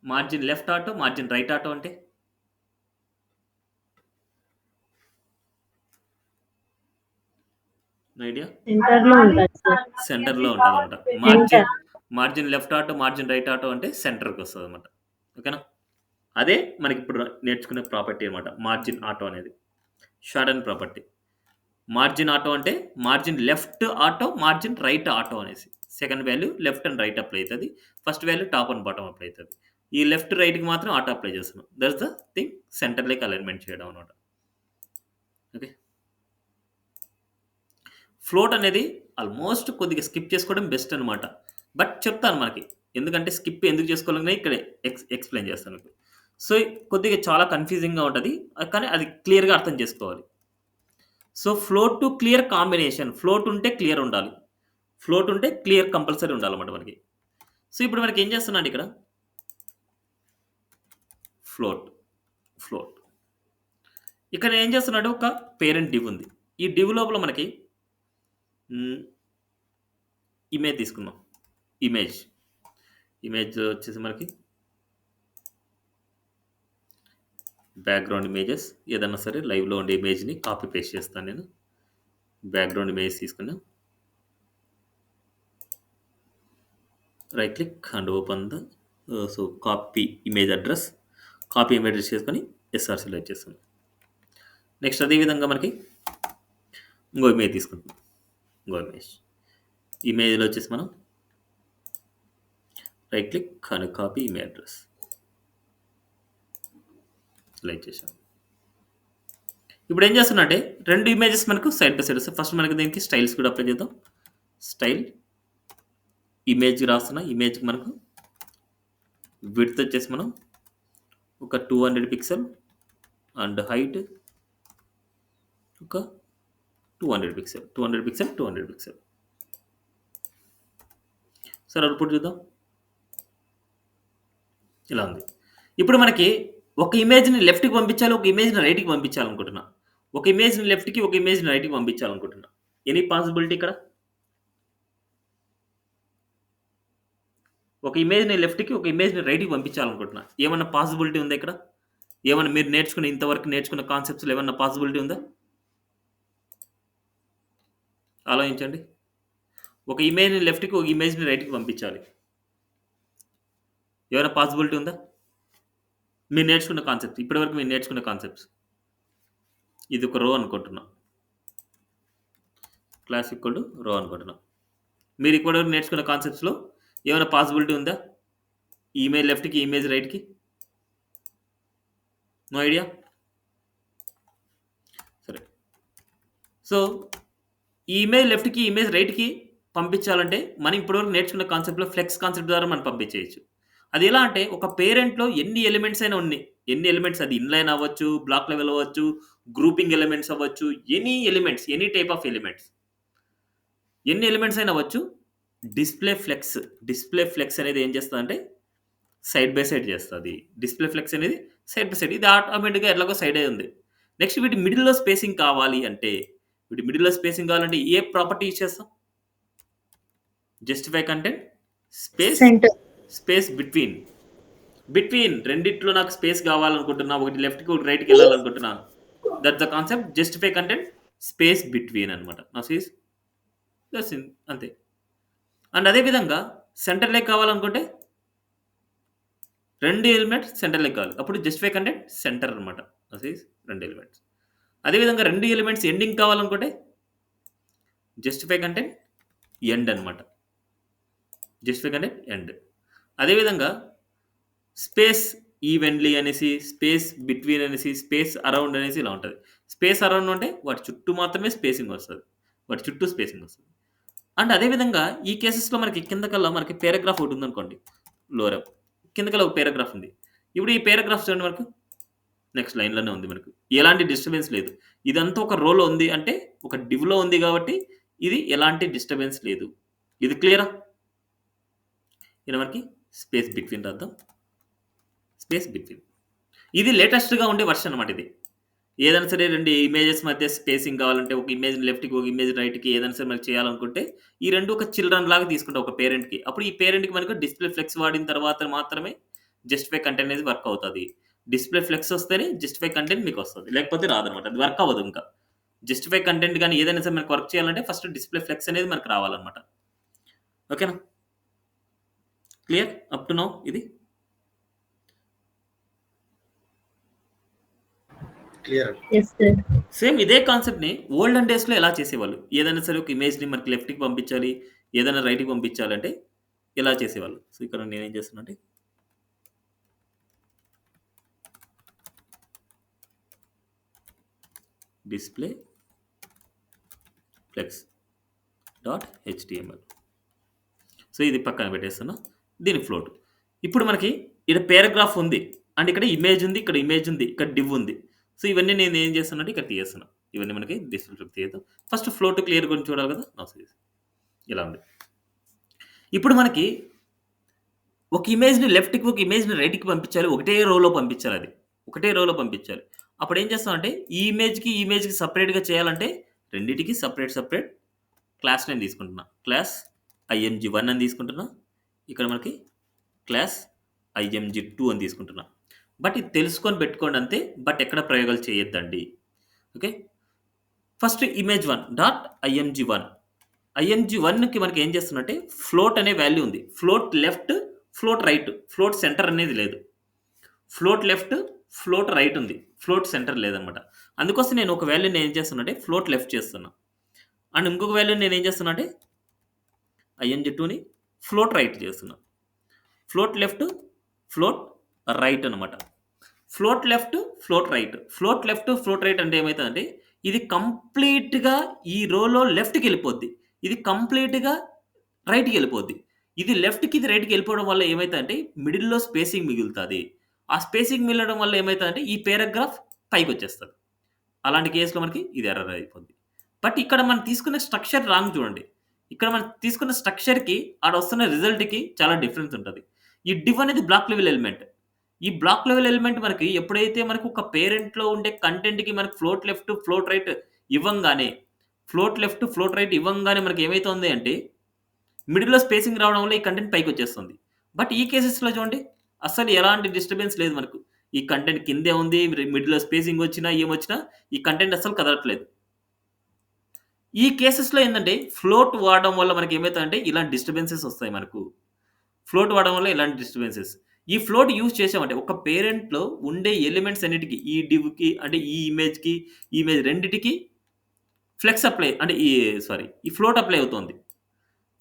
margin left auto, margin right auto అంటే నో ఐడియా? సెంటర్‌లో ఉంటది సార్. సెంటర్‌లో ఉంటదనమాట. Centre. Margin left auto, margin right auto అంటే సెంటర్‌కొస్తదనమాట. ఓకేనా? అదే మనకిప్పుడు నేర్చుకునే ప్రాపర్టీ అనమాట. మార్జిన్ ఆటో అనేది. Shorthand property. Margin auto అంటే margin left auto, margin right auto అనేసి. Second value left and right apply అయితది. First value top and bottom apply అయితది. ఈ లెఫ్ట్, రైట్‌కి మాత్రం ఆటో అప్లై చేస్తున్నాం. దట్స్ ద థింగ్ సెంటర్‌లోకి అలైన్‌మెంట్ చేయడం అనమాట. ఓకే. ఫ్లోట్ అనేది ఆల్మోస్ట్ కొద్దిగా స్కిప్ చేసుకోవడం బెస్ట్ అనమాట. బట్ చెప్తాను మనకి. ఎందుకంటే స్కిప్ ఎందుకు చేసుకోవాలనే ఇక్కడే ఎక్స్‌ప్లెయిన్ చేస్తాను మీకు. సో, కొద్దిగా చాలా కన్‌ఫ్యూజింగ్‌గా ఉంటది. కానీ అది క్లియర్‌గా అర్థం చేసుకోవాలి. So, float to clear combination. Float ఉంటే క్లియర్ ఉండాలి. ఫ్లోట్ ఉంటే క్లియర్ కంపల్సరీ ఉండాలన్నమాట మనకి. సో, ఇప్పుడు మనకి ఏం చేస్తున్నాడు ఇక్కడ ఫ్లోట్, ఫ్లోట్. ఇక్కడ ఏం చేస్తున్నాడు ఒక పేరెంట్ డివ్ ఉంది. ఈ డివ్ లోపల మనకి హ్మ్. ఇమేజ్ తీసుకుందాం. ఇమేజ్. ఇమేజ్ వచ్చేసి మనకి బ్యాక్‌గ్రౌండ్ ఇమేజెస్ ఏదన్నా సరే లైవ్‌లో ఉండే ఇమేజ్‌ని కాపీ పేస్ట్ చేస్తాను నేను. బ్యాక్‌గ్రౌండ్ ఇమేజ్ తీసుకున్నా. Right click and open the so, copy image address. Copy image address చేసుకొని ఎస్ఆర్ సెలెక్ట్ చేస్తాను. నెక్స్ట్ అదే విధంగా మనకి ఇంకో ఇమేజ్ తీసుకుంటాం. ఇంకో ఇమేజ్. ఇమేజ్‌లో వచ్చేసి మనం right click and copy image address. Select చేశాం. ఇప్పుడు ఏం చేస్తున్నా అంటే 2 ఇమేజెస్ మనకు సైడ్ బై సైడ్ వస్తాయి. ఫస్ట్ మనకి దీనికి స్టైల్స్ కూడా అప్లై చేద్దాం. స్టైల్ ఇమేజ్ రాస్తున్నా. ఇమేజ్‌కి మనకు విడ్త్ వచ్చేసి మనం ఒక 200 పిక్సెల్ అండ్ హైట్ ఒక 200 పిక్సెల్. 200 pixel, 200 pixel. సరే అవుట్‌పుట్ చూద్దాం. ఇలా ఉంది. ఇప్పుడు మనకి ఒక ఇమేజ్‌ని లెఫ్ట్‌కి పంపించాలి. ఒక ఇమేజ్‌ని రైట్‌కి పంపించాలనుకుంటున్నా. ఒక ఇమేజ్‌ని లెఫ్ట్‌కి, ఒక ఇమేజ్‌ని రైట్‌కి పంపించాలనుకుంటున్నా. ఎనీ పాసిబిలిటీ ఇక్కడ? ఒక ఇమేజ్‌ని లెఫ్ట్‌కి, ఒక ఇమేజ్‌ని రైట్‌కి పంపించాలనుకుంటున్నా. ఏమన్నా పాసిబిలిటీ ఉందా ఇక్కడ? ఏమన్నా మీరు ఇంతవరకు నేర్చుకున్న కాన్సెప్ట్స్‌లో ఏమన్నా పాసిబిలిటీ ఉందా? ఆలోచించండి. ఒక ఇమేజ్‌ని లెఫ్ట్‌కి, ఒక ఇమేజ్‌ని రైట్‌కి పంపించాలి. ఏమైనా పాసిబిలిటీ ఉందా? మీరు నేర్చుకున్న కాన్సెప్ట్స్. ఇప్పటివరకు మీరు నేర్చుకున్న కాన్సెప్ట్స్. ఇది ఒక రో అనుకుంటున్నా. క్లాస్ ఈక్వల్ టు రో అనుకుంటున్నా. మీరు ఇప్పటివరకు నేర్చుకున్న కాన్సెప్ట్స్‌లో ఏమైనా పాసిబిలిటీ ఉందా? ఈ ఇమేజ్ లెఫ్ట్‌కి, ఇమేజ్ రైట్‌కి? No idea? సరే. సో, ఈ ఇమేజ్ లెఫ్ట్‌కి, ఇమేజ్ రైట్‌కి పంపించాలంటే మనం ఇప్పటివరకు నేర్చుకున్న కాన్సెప్ట్‌లో ఫ్లెక్స్ కాన్సెప్ట్ ద్వారా మనం పంపించేయొచ్చు. అది ఎలా అంటే ఒక పేరెంట్‌లో ఎన్ని ఎలిమెంట్స్ అయినా ఉన్నాయి. ఎన్ని ఎలిమెంట్స్ అది ఇన్‌లైన్ అవ్వచ్చు, బ్లాక్ లెవెల్ అవ్వచ్చు, గ్రూపింగ్ ఎలిమెంట్స్ అవ్వచ్చు, any elements, any type of elements. ఎన్ని ఎలిమెంట్స్ అయినా అవ్వచ్చు. డిస్‌ప్లే ఫ్లెక్స్ అనేది ఏం చేస్తదంటే సైడ్ బై సైడ్ చేస్తది. డిస్‌ప్లే ఫ్లెక్స్ అనేది సైడ్ బై సైడ్. ఇది ఆటోమేటిక్‌గా ఎట్లాగో సైడే ఉంది. నెక్స్ట్ వీటి మిడిల్‌లో స్పేసింగ్ కావాలి అంటే, వీటి మిడిల్‌లో స్పేసింగ్ కావాలంటే ఏ ప్రాపర్టీ యూజ్ చేస్తాం? Justify content centre. Space between రెండిట్లో నాకు స్పేస్ కావాలనుకుంటున్నా. ఒకటి లెఫ్ట్‌కి, ఒకటి రైట్‌కి ఎళ్ళాలనుకుంటున్నాను. That's the concept justify content space between అనమాట. నౌ సీ దట్స్ అంతే. అండ్ అదే విధంగా సెంటర్ లెగ్ కావాలనుకుంటే 2 ఎలిమెంట్స్ సెంటర్ లెగ్ కావాలి. అప్పుడు జస్టిఫై కంటెంట్ సెంటర్ అనమాట. Now see 2 elements. అదే విధంగా 2 ఎలిమెంట్స్ ఎండింగ్ కావాలనుకుంటే జస్టిఫై కంటెంట్ ఎండ్ అనమాట. Justify content end. అదే విధంగా స్పేస్ ఈవెన్లీ అనేసి, స్పేస్ బిట్వీన్ అనేసి, స్పేస్ అరౌండ్ అనేసి ఇలా ఉంటది. స్పేస్ అరౌండ్ అంటే వాటి చుట్టూ మాత్రమే స్పేసింగ్ వస్తది. వాటి చుట్టూ స్పేసింగ్ వస్తది. అండ్ అదే విధంగా ఈ కేసెస్‌లో మనకి కిందకల్లా మనకి పారాగ్రాఫ్ ఒకటి ఉందనుకోండి. లోయర్ కిందకల్లా ఒక పారాగ్రాఫ్ ఉంది. ఇప్పుడు ఈ పారాగ్రాఫ్ చూడండి మనకు నెక్స్ట్ లైన్‌లోనే ఉంది మనకు. ఎలాంటి డిస్టర్బెన్స్ లేదు. ఇదంతా ఒక రోలో ఉంది అంటే ఒక డివ్‌లో ఉంది కాబట్టి ఇది ఎలాంటి డిస్టర్బెన్స్ లేదు. ఇది క్లియరా? ఇలా మనకి స్పేస్ బిట్వీన్ రాద్దాం. Space between. ఇది లేటెస్ట్‌గా ఉండే వెర్షన్ అన్నమాట ఇది. ఏదైనా సరే 2 ఇమేజెస్ మధ్య స్పేసింగ్ కావాలంటే ఒక ఇమేజ్ లెఫ్ట్‌కి, ఒక ఇమేజ్ రైట్‌కి ఏదైనా సరే మనకి చేయాలనుకుంటే ఈ 2 ఒక చిల్డ్రన్ లాగా తీసుకుంటాం ఒక పేరెంట్‌కి. అప్పుడు ఈ పేరెంట్‌కి మనకు డిస్‌ప్లే ఫ్లెక్స్ వాడిన తర్వాత మాత్రమే జస్టిఫై కంటెంట్ అనేది వర్క్ అవుతది. డిస్‌ప్లే ఫ్లెక్స్ వస్తేనే జస్టిఫై కంటెంట్ మీకొస్తది. లేకపోతే రాదన్నమాట. అది వర్క్ అవ్వదు ఇంకా. జస్టిఫై కంటెంట్ గాని ఏదైనా సరే మనకు వర్క్ చేయాలంటే ఫస్ట్ డిస్‌ప్లే ఫ్లెక్స్ అనేది మనకు రావాలన్నమాట. ఓకేనా? క్లియర్ అప్ టు నౌ ఇది? క్లియర్. Yes sir. సేమ్ ఇదే కాన్సెప్ట్‌ని ఓల్డెన్ డేస్‌లో ఎలా చేసేవాళ్ళు. ఏదైనా సరే ఒక ఇమేజ్‌ని మనకి లెఫ్ట్‌కి పంపించాలి. ఏదైనా రైట్‌కి పంపించాలంటే ఇలా చేసేవాళ్ళు. సో, ఇక్కడ నేనేం చేస్తున్నా అంటే display flex dot HTML. So, ఇది పక్కన పెట్టేస్తున్నా. దీని ఫ్లోట్. ఇప్పుడు మనకి ఈడ పారాగ్రాఫ్ ఉంది. అండ్ ఇక్కడ ఇమేజ్ ఉంది. ఇక్కడ ఇమేజ్ ఉంది. ఇక్కడ డివ్ ఉంది. సో, ఇవన్నీ నేను ఏం చేస్తున్నానంటే ఇక్కడ తీయేస్తున్నా. ఇవన్నీ మనకి డిస్‌ప్లే ఫ్లెక్స్ తీయేద్దాం. ఫస్ట్ ఫ్లోట్ క్లియర్ గురించి చూడాలి కదా! నౌ సీ ఇలా ఉంది. ఇప్పుడు మనకి ఒక ఇమేజ్‌ని లెఫ్ట్‌కి, ఒక ఇమేజ్‌ని రైట్‌కి పంపించాలి. ఒకటే రోలో పంపించాలది. ఒకటే రోలో పంపించాలి. అప్పుడేం చేస్తామంటే ఈ ఇమేజ్‌కి సెపరేట్‌గా చేయాలంటే రెండిటికి సెపరేట్ క్లాస్ నేమ్ తీసుకుంటున్నా. క్లాస్ img1 అని తీసుకుంటున్నా. ఇక్కడ మనకి క్లాస్ img2 అని తీసుకుంటున్నా. బట్ ఇది తెలుసుకొని పెట్టుకోండి అంతే. బట్ ఎక్కడ ప్రయోగాలు చేయొద్దండి. Okay. First image1 dot img1. img1కి మనకి ఏం చేస్తున్నట్టే ఫ్లోట్ అనే వాల్యూ ఉంది. Float left, float right. Float centre అనేది లేదు. ఫ్లోట్ లెఫ్ట్, ఫ్లోట్ రైట్ ఉంది. ఫ్లోట్ సెంటర్ లేదనమాట. అందుకోసం నేను ఒక వాల్యూని ఏం చేస్తున్నా ఫ్లోట్ లెఫ్ట్ చేస్తున్నా. అండ్ ఇంకొక వాల్యూని నేనేం చేస్తున్నా అంటే img2ని ఫ్లోట్ రైట్ చేస్తున్నా. ఫ్లోట్ లెఫ్ట్, ఫ్లోట్ రైట్ అనమాట. Float left, float right. Float left, float right అంటే ఏమైతదంటే ఇది కంప్లీట్‌గా ఈ రోలో లెఫ్ట్‌కెళ్ళిపోద్ది. ఇది కంప్లీట్‌గా రైట్‌కెళ్ళిపోద్ది. ఇది లెఫ్ట్‌కి, ఇది రైట్‌కి వెళ్ళిపోవడం వల్ల ఏమైతదంటే మిడిల్‌లో స్పేసింగ్ మిగులుతది. ఆ స్పేసింగ్ మిగలడం వల్ల ఏమైతదంటే ఈ పారాగ్రాఫ్ పైకొచ్చేస్తది. అలాంటి కేస్‌లో మనకి ఇది ఎర్రర్ అయిపోద్ది. బట్ ఇక్కడ మనం తీసుకున్న స్ట్రక్చర్ రాంగ్ చూడండి. ఇక్కడ మనం తీసుకున్న స్ట్రక్చర్‌కి ఆడొస్తున్న రిజల్ట్‌కి చాలా డిఫరెన్స్ ఉంటది. ఈ డివ్ అనేది బ్లాక్ లెవెల్ ఎలిమెంట్. ఈ బ్లాక్ లెవెల్ ఎలిమెంట్ మనకి ఎప్పుడైతే మనకు ఒక పేరెంట్‌లో ఉండే కంటెంట్‌కి మనకు ఫ్లోట్ లెఫ్ట్, ఫ్లోట్ రైట్ ఇవ్వంగానే, ఫ్లోట్ లెఫ్ట్, ఫ్లోట్ రైట్ ఇవ్వంగానే మనకి ఏమైతుంది అంటే మిడిల్‌లో స్పేసింగ్ రావడం వల్ల ఈ కంటెంట్ పైకొచ్చేస్తుంది. బట్ ఈ కేసెస్‌లో చూడండి అస్సలు ఎలాంటి డిస్టర్బెన్స్ లేదు మనకు. ఈ కంటెంట్ కిందే ఉంది. మిడిల్‌లో స్పేసింగ్ వచ్చినా, ఏమొచ్చినా ఈ కంటెంట్ అస్సలు కదలట్లేదు. ఈ కేసెస్‌లో ఏందంటే ఫ్లోట్ వాడడం వల్ల మనకి ఏమైతదంటే ఇలాంటి డిస్టర్బెన్సెస్ వస్తాయి మనకు. ఫ్లోట్ వాడడం వల్ల ఇలాంటి డిస్టర్బెన్సెస్. ఈ ఫ్లోట్ యూజ్ చేసామంటే ఒక పేరెంట్‌లో ఉండే ఎలిమెంట్స్ అన్నిటికి ఈ డివ్‌కి అంటే ఈ ఇమేజ్ రెండిటికి ఫ్లెక్స్ అప్లై అంటే ఈ ఫ్లోట్ అప్లై అవుతోంది.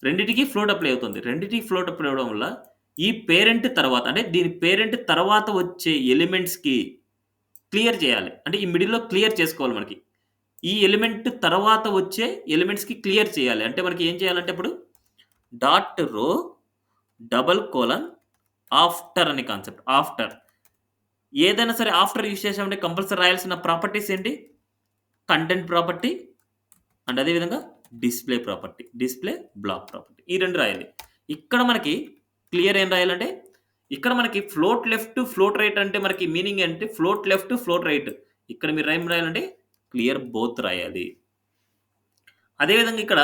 రెండిటికి ఫ్లోట్ అప్లై అవుతుంది. రెండిటికి ఫ్లోట్ అప్లై అవ్వడం వల్ల ఈ పేరెంట్ తర్వాత అంటే దీని పేరెంట్ తర్వాత వచ్చే ఎలిమెంట్స్‌కి క్లియర్ చేయాలి. అంటే ఈ మిడిల్‌లో క్లియర్ చేసుకోవాలి మనకి. ఈ ఎలిమెంట్ తర్వాత వచ్చే ఎలిమెంట్స్‌కి క్లియర్ చేయాలి. అంటే మనకి ఏం చేయాలంటే ఇప్పుడు dot row double colon after అనే కాన్సెప్ట్. ఆఫ్టర్. ఏదైనా సరే ఆఫ్టర్ యూజ్ చేసామంటే కంపల్సరీ రాయాల్సిన ప్రాపర్టీస్ ఏంటి? కంటెంట్ ప్రాపర్టీ అండ్ అదే విధంగా display property. Display block property. ఈ 2 రాయాలి. ఇక్కడ మనకి క్లియర్ ఏం రాయాలంటే, ఇక్కడ మనకి ఫ్లోట్ లెఫ్ట్, ఫ్లోట్ రైట్ అంటే మనకి మీనింగ్ ఏంటి? Float left, float right. ఇక్కడ మీరు ఏం రాయాలంటే క్లియర్ బోత్ రాయాలి. అదే విధంగా ఇక్కడ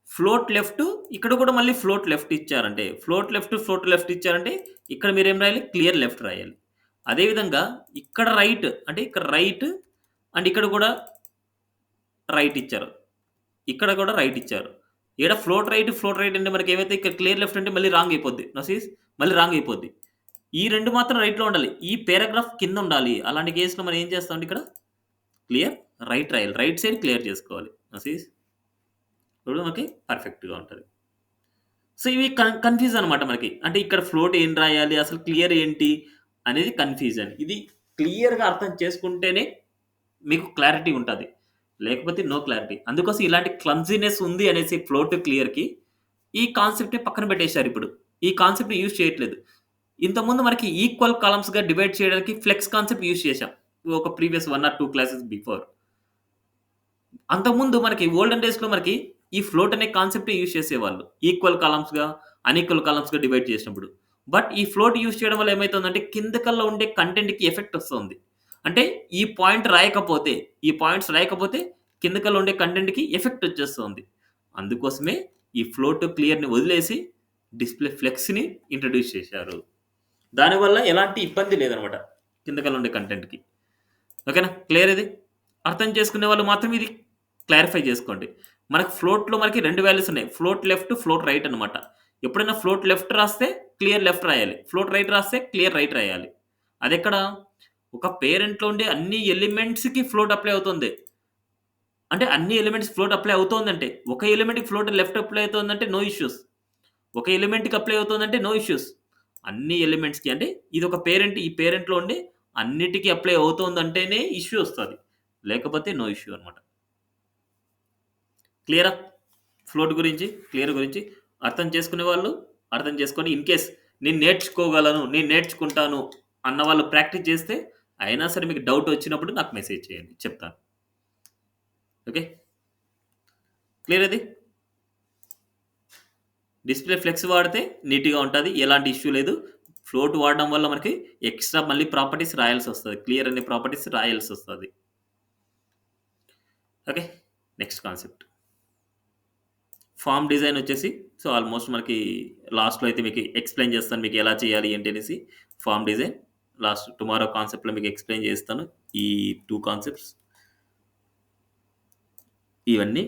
ఫ్లోట్ లెఫ్ట్, ఇక్కడ కూడా మళ్ళీ ఫ్లోట్ లెఫ్ట్ ఇచ్చారంటే, ఫ్లోట్ లెఫ్ట్, ఫ్లోట్ లెఫ్ట్ ఇచ్చారంటే ఇక్కడ మీరేం రాయాలి? క్లియర్ లెఫ్ట్ రాయాలి. అదే విధంగా ఇక్కడ రైట్ అంటే ఇక్కడ రైట్ అండ్ ఇక్కడ కూడా రైట్ ఇచ్చారు. ఇక్కడ కూడా రైట్ ఇచ్చారు. ఈడ ఫ్లోట్ రైట్ అంటే మనకేమైతే ఇక్కడ క్లియర్ లెఫ్ట్ అంటే మళ్ళీ రాంగ్ అయిపోద్ది. నోసీస్ మళ్ళీ రాంగ్ అయిపోద్ది. ఈ 2 మాత్రం రైట్‌లో ఉండాలి. ఈ పారాగ్రాఫ్ కింద ఉండాలి. అలాంటి కేస్‌లో మనం ఏం చేస్తామంటే ఇక్కడ క్లియర్ రైట్ రాయాలి. రైట్ సైడ్ క్లియర్ చేసుకోవాలి. నోసీస్ ఇప్పుడు మనకి పర్ఫెక్ట్‌గా ఉంటది. సో, ఇవి కన్‌ఫ్యూజ్ అనమాట మనకి. అంటే ఇక్కడ ఫ్లోట్ ఏం రాయాలి? అసలు క్లియర్ ఏంటి? అనేది కన్‌ఫ్యూజన్. ఇది క్లియర్‌గా అర్థం చేసుకుంటేనే మీకు క్లారిటీ ఉంటది. లేకపోతే నో క్లారిటీ. అందుకోసం ఇలాంటి క్లమ్జీనెస్ ఉంది అనేసి ఫ్లోట్ క్లియర్‌కి ఈ కాన్సెప్ట్‌ని పక్కన పెట్టేశారిప్పుడు. ఈ కాన్సెప్ట్‌ని యూజ్ చేయట్లేదు. ఇంతకుముందు మనకి ఈక్వల్ కాలమ్స్‌గా డివైడ్ చేయడానికి ఫ్లెక్స్ కాన్సెప్ట్ యూజ్ చేశాం. ఒక ప్రీవియస్ 1 ఆర్ 2 క్లాసెస్ బిఫోర్. అంతకుముందు మనకి ఓల్డెన్ డేస్‌లో మనకి ఈ ఫ్లోట్ అనే కాన్సెప్టే యూజ్ చేసేవాళ్ళు. ఈక్వల్ కాలమ్స్‌గా, అన్‌ఈక్వల్ కాలమ్స్‌గా డివైడ్ చేసినప్పుడు. బట్ ఈ ఫ్లోట్ యూజ్ చేయడం వల్ల ఏమైతుందంటే కిందకల్లా ఉండే కంటెంట్‌కి ఎఫెక్ట్ వస్తుంది. అంటే ఈ పాయింట్ రాయకపోతే, ఈ పాయింట్స్ రాయకపోతే కిందకల్లా ఉండే కంటెంట్‌కి ఎఫెక్ట్ వచ్చేస్తుంది. అందుకోసమే ఈ ఫ్లోట్ క్లియర్‌ని వదిలేసి డిస్‌ప్లే ఫ్లెక్స్‌ని ఇంట్రొడ్యూస్ చేశారు. దానివల్ల ఎలాంటి ఇబ్బంది లేదనమాట కిందకల్లా ఉండే కంటెంట్‌కి. ఓకేనా? క్లియర్ ఇది? అర్థం చేసుకునే వాళ్ళు మాత్రం ఇది క్లారిఫై చేసుకోండి. మనకు ఫ్లోట్‌లో మనకి 2 వాల్యూస్ ఉన్నాయి. ఫ్లోట్ లెఫ్ట్, ఫ్లోట్ రైట్ అనమాట. ఎప్పుడైనా ఫ్లోట్ లెఫ్ట్ రాస్తే క్లియర్ లెఫ్ట్ రాయాలి. ఫ్లోట్ రైట్ రాస్తే క్లియర్ రైట్ రాయాలి. అదెక్కడ? ఒక పేరెంట్‌లో ఉండే అన్ని ఎలిమెంట్స్‌కి ఫ్లోట్ అప్లై అవుతుంది. అంటే అన్ని ఎలిమెంట్స్ ఫ్లోట్ అప్లై అవుతోందంటే, ఒక ఎలిమెంట్‌కి ఫ్లోట్ లెఫ్ట్ అప్లై అవుతోందంటే నో ఇష్యూస్. ఒక ఎలిమెంట్‌కి అప్లై అవుతోందంటే నో ఇష్యూస్. అన్ని ఎలిమెంట్స్‌కి అంటే ఇదొక పేరెంట్. ఈ పేరెంట్‌లో ఉండి అన్నిటికి అప్లై అవుతోందంటేనే ఇష్యూ వస్తది. లేకపోతే నో ఇష్యూ అనమాట. క్లియరా? ఫ్లోట్ గురించి, క్లియర్ గురించి అర్థం చేసుకునే వాళ్ళు అర్థం చేసుకొని ఇన్ కేస్ నేను నేర్చుకోగలను, నేను నేర్చుకుంటాను అన్న వాళ్ళు ప్రాక్టీస్ చేస్తే అయినా సరే మీకు డౌట్ వచ్చినప్పుడు నాకు మెసేజ్ చేయండి. చెప్తాను. ఓకే. క్లియర్ అది? డిస్‌ప్లే ఫ్లెక్స్ వాడితే నీట్‌గా ఉంటది. ఎలాంటి ఇష్యూ లేదు. ఫ్లోట్ వాడడం వల్ల మనకి ఎక్స్‌ట్రా మళ్ళీ ప్రాపర్టీస్ రాయాల్సొస్తది. క్లియర్ అనే ప్రాపర్టీస్ రాయాల్సొస్తది. Okay. Next concept. Form design వచ్చేసి సో, ఆల్‌మోస్ట్ మనకి లాస్ట్‌లో అయితే మీకు ఎక్స్‌ప్లెయిన్ చేస్తాను. మీకు ఎలా చేయాలి ఏంటి అనేసి ఫార్మ్ డిజైన్. లాస్ట్ టుమారో కాన్సెప్ట్‌లో మీకు ఎక్స్‌ప్లెయిన్ చేస్తాను. ఈ 2 కాన్సెప్ట్స్. ఇవన్నీ